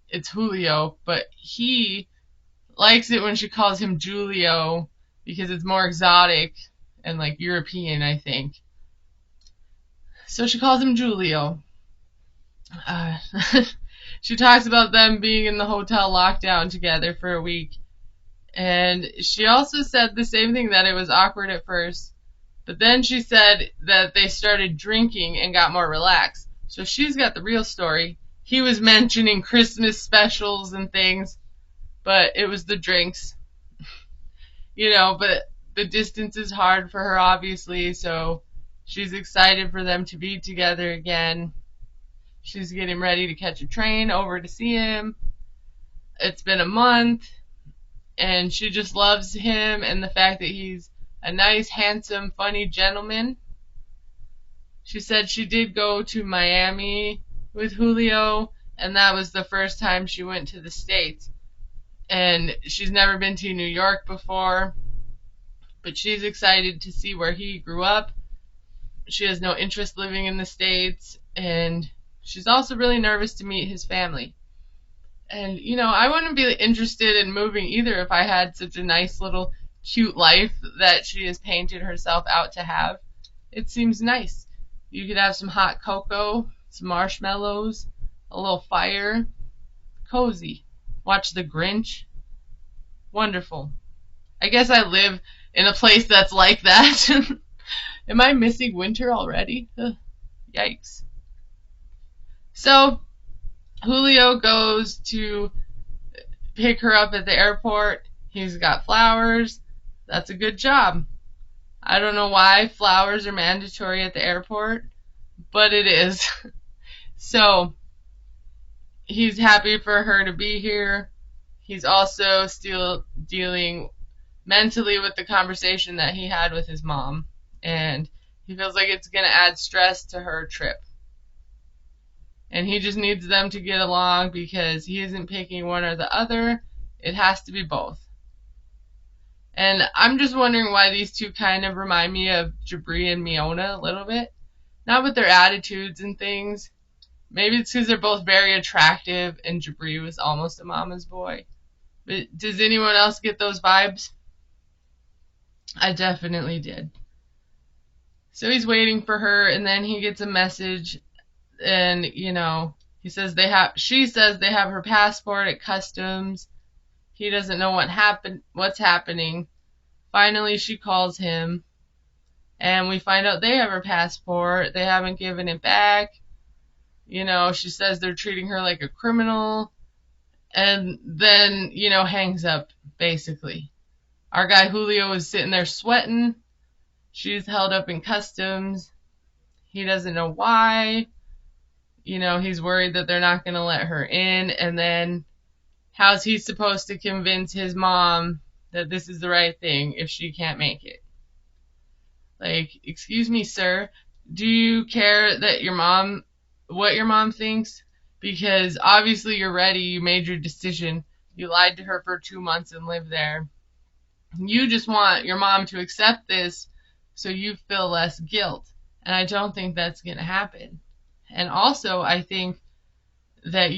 it's Julio, but he likes it when she calls him Julio because it's more exotic and like European, I think. So she calls him Julio. Uh, she talks about them being in the hotel lockdown together for a week. And she also said the same thing, that it was awkward at first. But then she said that they started drinking and got more relaxed. So she's got the real story. He was mentioning Christmas specials and things, but it was the drinks. But the distance is hard for her, obviously, so she's excited for them to be together again. She's getting ready to catch a train over to see him. It's been a month, and she just loves him and the fact that he's a nice, handsome, funny gentleman. She said she did go to Miami with Julio, and that was the first time she went to the States. And she's never been to New York before, but she's excited to see where he grew up. She has no interest living in the States, and she's also really nervous to meet his family. And, I wouldn't be interested in moving either if I had such a nice little cute life that she has painted herself out to have. It seems nice. You could have some hot cocoa, some marshmallows, a little fire. Cozy. Watch The Grinch. Wonderful. I guess I live in a place that's like that. Am I missing winter already? Ugh, yikes. So, Julio goes to pick her up at the airport. He's got flowers. That's a good job. I don't know why flowers are mandatory at the airport, but it is. So, he's happy for her to be here. He's also still dealing mentally with the conversation that he had with his mom, and he feels like it's going to add stress to her trip. And he just needs them to get along because he isn't picking one or the other. It has to be both. And I'm just wondering why these two kind of remind me of Jibri and Miona a little bit. Not with their attitudes and things. Maybe it's because they're both very attractive and Jibri was almost a mama's boy. But does anyone else get those vibes? I definitely did. So he's waiting for her, and then he gets a message, and he says she says they have her passport at customs. He doesn't know what's happening. Finally, she calls him, and we find out they have her passport. They haven't given it back. She says they're treating her like a criminal, and then, hangs up, basically. Our guy Julio is sitting there sweating. She's held up in customs. He doesn't know why. He's worried that they're not going to let her in, and then how's he supposed to convince his mom that this is the right thing if she can't make it? Like, excuse me, sir, do you care that what your mom thinks? Because obviously you're ready, you made your decision, you lied to her for 2 months and lived there. You just want your mom to accept this so you feel less guilt. And I don't think that's going to happen. And also, I think that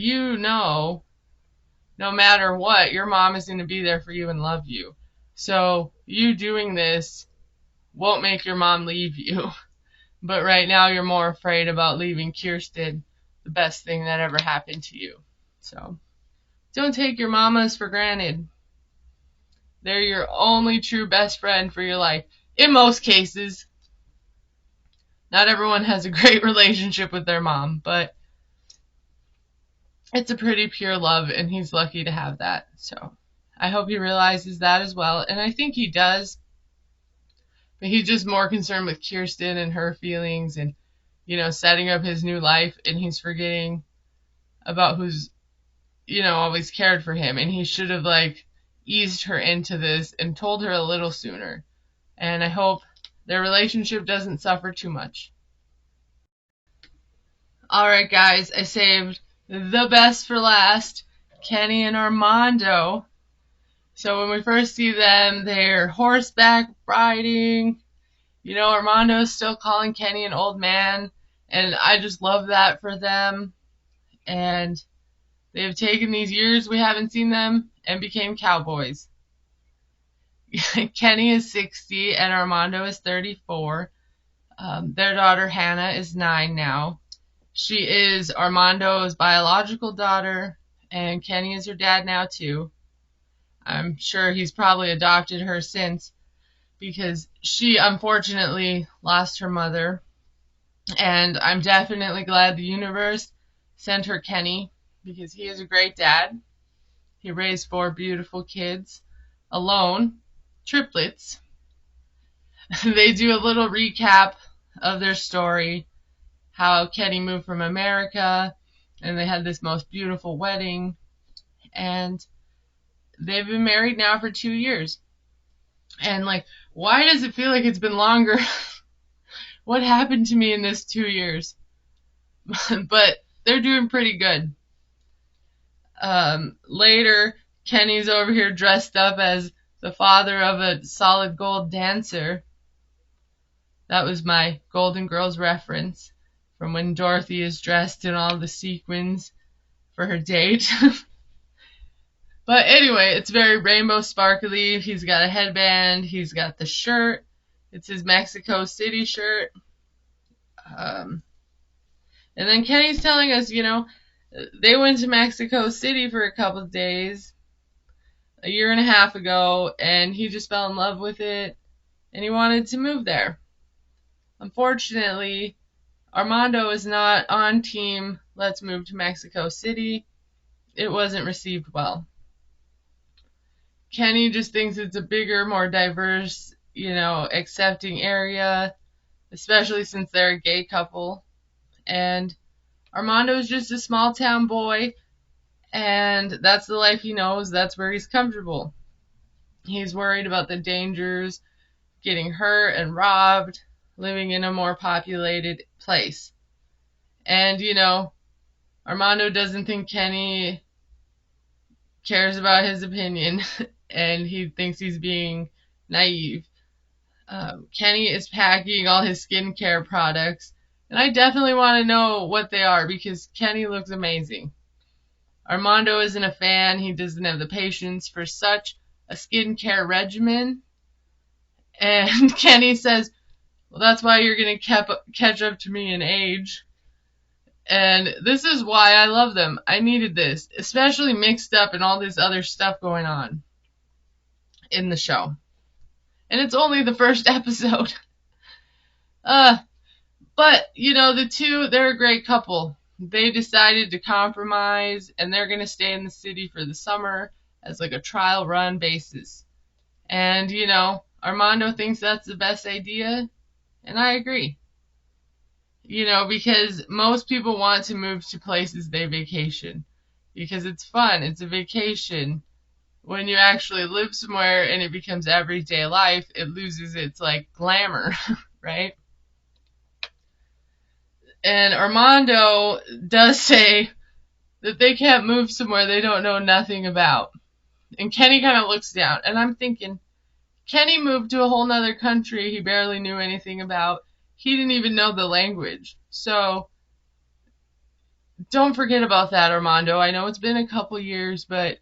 no matter what, your mom is going to be there for you and love you. So you doing this won't make your mom leave you. But right now you're more afraid about leaving Kirsten, the best thing that ever happened to you. So don't take your mamas for granted. They're your only true best friend for your life. In most cases. Not everyone has a great relationship with their mom, but it's a pretty pure love, and he's lucky to have that. So I hope he realizes that as well, and I think he does. But he's just more concerned with Kirsten and her feelings and, setting up his new life, and he's forgetting about who's, always cared for him. And he should have, eased her into this and told her a little sooner. And I hope their relationship doesn't suffer too much. Alright, guys, I saved the best for last, Kenny and Armando. So when we first see them, they're horseback riding. Armando's still calling Kenny an old man. And I just love that for them. And they've taken these years we haven't seen them and became cowboys. Kenny is 60 and Armando is 34. Their daughter Hannah is 9 now. She is Armando's biological daughter, and Kenny is her dad now too. I'm sure he's probably adopted her since, because she unfortunately lost her mother. And I'm definitely glad the universe sent her Kenny, because he is a great dad. He raised 4 beautiful kids alone, triplets. They do a little recap of their story, how Kenny moved from America, and they had this most beautiful wedding, and they've been married now for 2 years. And like, why does it feel like it's been longer? What happened to me in this 2 years? But they're doing pretty good. Later, Kenny's over here dressed up as the father of a solid gold dancer. That was my Golden Girls reference from when Dorothy is dressed in all the sequins for her date. But anyway, it's very rainbow sparkly. He's got a headband. He's got the shirt. It's his Mexico City shirt. And then Kenny's telling us, they went to Mexico City for a couple of days a year and a half ago, and he just fell in love with it, and he wanted to move there. Unfortunately, Armando is not on team Let's Move to Mexico City. It wasn't received well. Kenny just thinks it's a bigger, more diverse, accepting area, especially since they're a gay couple. And Armando's just a small town boy, and that's the life he knows. That's where he's comfortable. He's worried about the dangers, getting hurt and robbed, living in a more populated place. And, Armando doesn't think Kenny cares about his opinion, and he thinks he's being naive. Kenny is packing all his skincare products, and I definitely want to know what they are, because Kenny looks amazing. Armando isn't a fan. He doesn't have the patience for such a skincare regimen. And Kenny says, well, that's why you're going to catch up to me in age. And this is why I love them. I needed this, especially mixed up in all this other stuff going on in the show. And it's only the first episode. But, the two, they're a great couple. They decided to compromise, and they're going to stay in the city for the summer as like a trial run basis. And, Armando thinks that's the best idea, and I agree. Because most people want to move to places they vacation, because it's fun, it's a vacation. When you actually live somewhere and it becomes everyday life, it loses its glamour, right? And Armando does say that they can't move somewhere they don't know nothing about. And Kenny kind of looks down, and I'm thinking, Kenny moved to a whole nother country he barely knew anything about. He didn't even know the language. So don't forget about that, Armando. I know it's been a couple years, but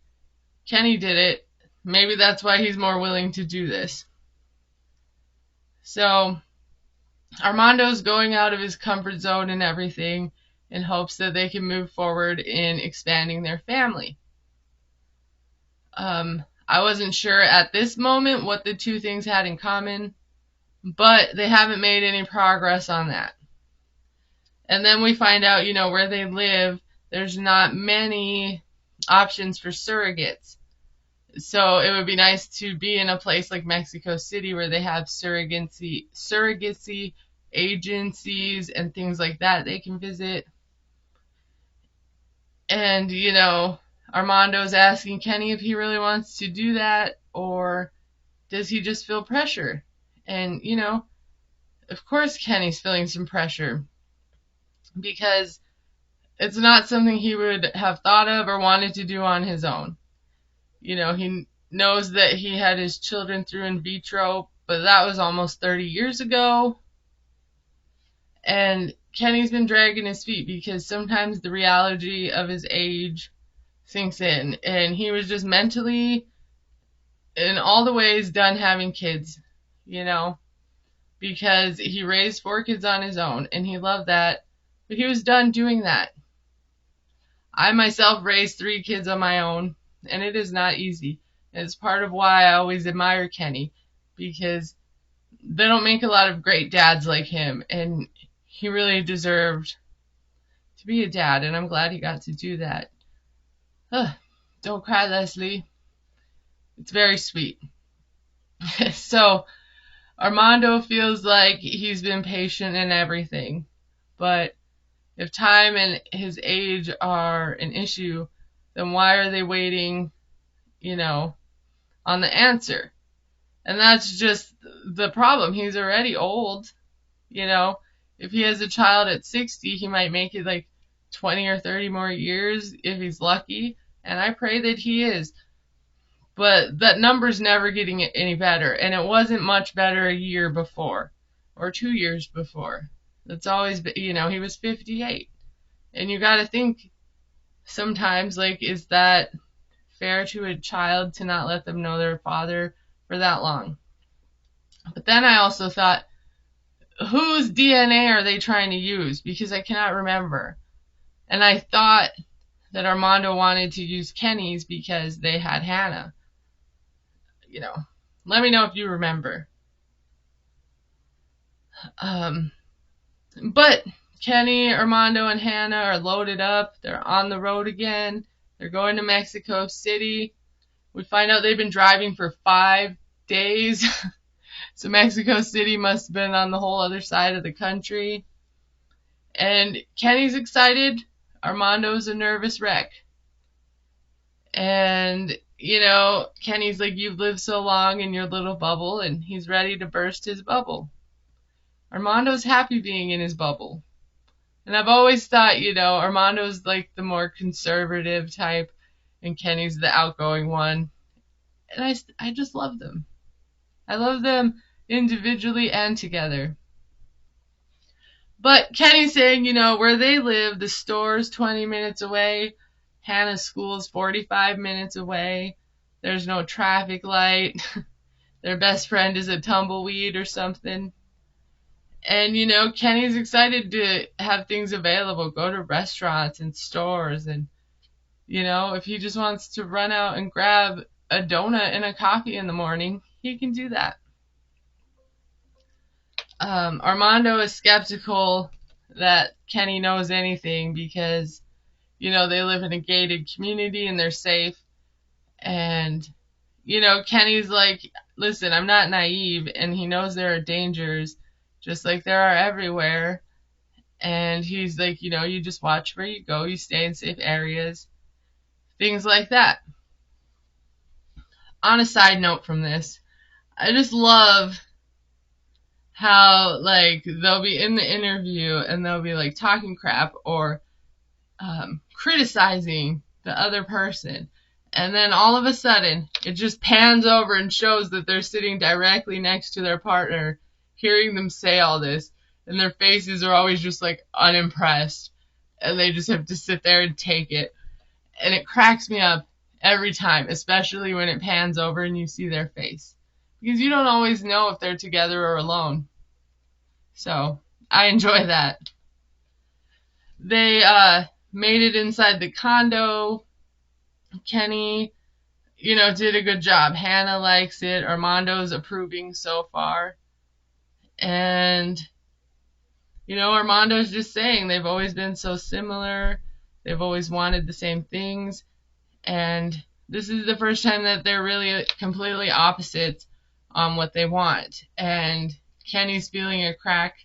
Kenny did it. Maybe that's why he's more willing to do this. So Armando's going out of his comfort zone and everything in hopes that they can move forward in expanding their family. I wasn't sure at this moment what the two things had in common, but they haven't made any progress on that. And then we find out, where they live, there's not many options for surrogates. So it would be nice to be in a place like Mexico City where they have surrogacy agencies and things like that they can visit. And, Armando's asking Kenny if he really wants to do that, or does he just feel pressure? And, of course Kenny's feeling some pressure, because it's not something he would have thought of or wanted to do on his own. He knows that he had his children through in vitro, but that was almost 30 years ago. And Kenny's been dragging his feet because sometimes the reality of his age sinks in, and he was just mentally, in all the ways, done having kids, you know, because he raised 4 kids on his own, and he loved that, but he was done doing that. I myself raised 3 kids on my own, and it is not easy. It's part of why I always admire Kenny, because they don't make a lot of great dads like him, and he really deserved to be a dad, and I'm glad he got to do that. Ugh, don't cry, Leslie. It's very sweet. So, Armando feels like he's been patient and everything, but if time and his age are an issue, then why are they waiting, on the answer? And that's just the problem. He's already old, If he has a child at 60, he might make it like 20 or 30 more years if he's lucky, and I pray that he is. But that number's never getting any better, and it wasn't much better a year before or 2 years before. That's always been, he was 58. And you got to think sometimes, like, is that fair to a child to not let them know their father for that long? But then I also thought, whose DNA are they trying to use? Because I cannot remember. And I thought that Armando wanted to use Kenny's because they had Hannah. Let me know if you remember. But Kenny, Armando, and Hannah are loaded up. They're on the road again. They're going to Mexico City. We find out they've been driving for 5 days. So Mexico City must have been on the whole other side of the country. And Kenny's excited. Armando's a nervous wreck. And, Kenny's like, you've lived so long in your little bubble, and he's ready to burst his bubble. Armando's happy being in his bubble. And I've always thought, Armando's like the more conservative type, and Kenny's the outgoing one. And I just love them. I love them individually and together. But Kenny's saying, where they live, the store's 20 minutes away. Hannah's school's 45 minutes away. There's no traffic light. Their best friend is a tumbleweed or something. And, Kenny's excited to have things available, go to restaurants and stores. And, if he just wants to run out and grab a donut and a coffee in the morning, he can do that. Armando is skeptical that Kenny knows anything because, they live in a gated community and they're safe. And, Kenny's like, listen, I'm not naive, and he knows there are dangers, just like there are everywhere. And he's like, you just watch where you go, you stay in safe areas, things like that. On a side note from this, I just love how, like, they'll be in the interview and they'll be, like, talking crap or criticizing the other person. And then all of a sudden, it just pans over and shows that they're sitting directly next to their partner, hearing them say all this. And their faces are always just, like, unimpressed. And they just have to sit there and take it. And it cracks me up every time, especially when it pans over and you see their face. Because you don't always know if they're together or alone. So, I enjoy that. They made it inside the condo. Kenny, did a good job. Hannah likes it. Armando's approving so far. And, Armando's just saying they've always been so similar. They've always wanted the same things. And this is the first time that they're really completely opposite on what they want. And Kenny's feeling a crack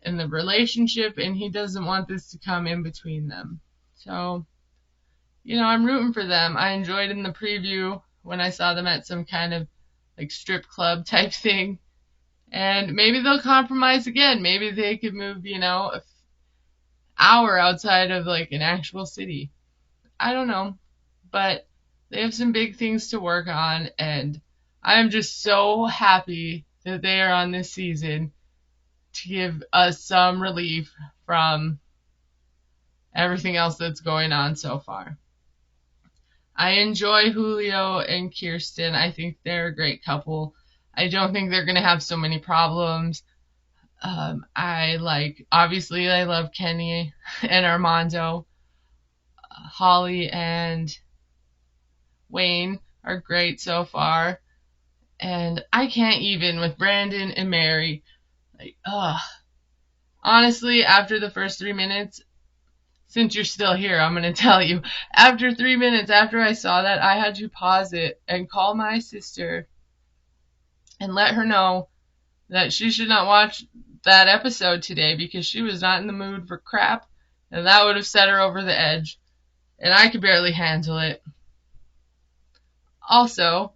in the relationship, and he doesn't want this to come in between them. So, I'm rooting for them. I enjoyed in the preview when I saw them at some kind of like strip club type thing. And maybe they'll compromise again. Maybe they could move, an hour outside of like an actual city. I don't know. But they have some big things to work on, and I'm just so happy that they are on this season to give us some relief from everything else that's going on so far. I enjoy Julio and Kirsten. I think they're a great couple. I don't think they're going to have so many problems. Obviously, I love Kenny and Armando. Holly and Wayne are great so far. And I can't even with Brandon and Mary. Honestly, after the first 3 minutes, since you're still here, I'm going to tell you. After 3 minutes, after I saw that, I had to pause it and call my sister and let her know that she should not watch that episode today because she was not in the mood for crap, and that would have set her over the edge, and I could barely handle it. Also,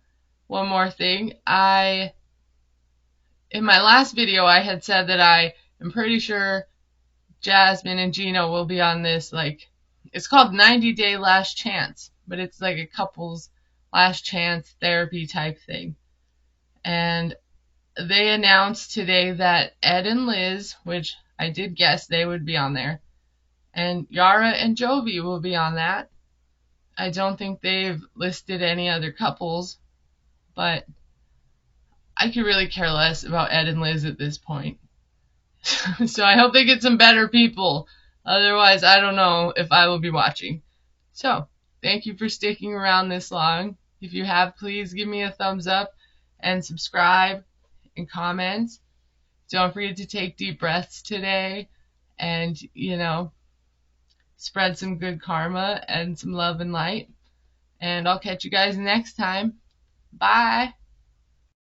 one more thing, in my last video I had said that I am pretty sure Jasmine and Gino will be on this, it's called 90 Day Last Chance, but it's like a couple's last chance therapy type thing. And they announced today that Ed and Liz, which I did guess they would be on there, and Yara and Jovi will be on that. I don't think they've listed any other couples, but I could really care less about Ed and Liz at this point. So I hope they get some better people. Otherwise, I don't know if I will be watching. So, thank you for sticking around this long. If you have, please give me a thumbs up and subscribe and comment. Don't forget to take deep breaths today and, spread some good karma and some love and light. And I'll catch you guys next time. Bye.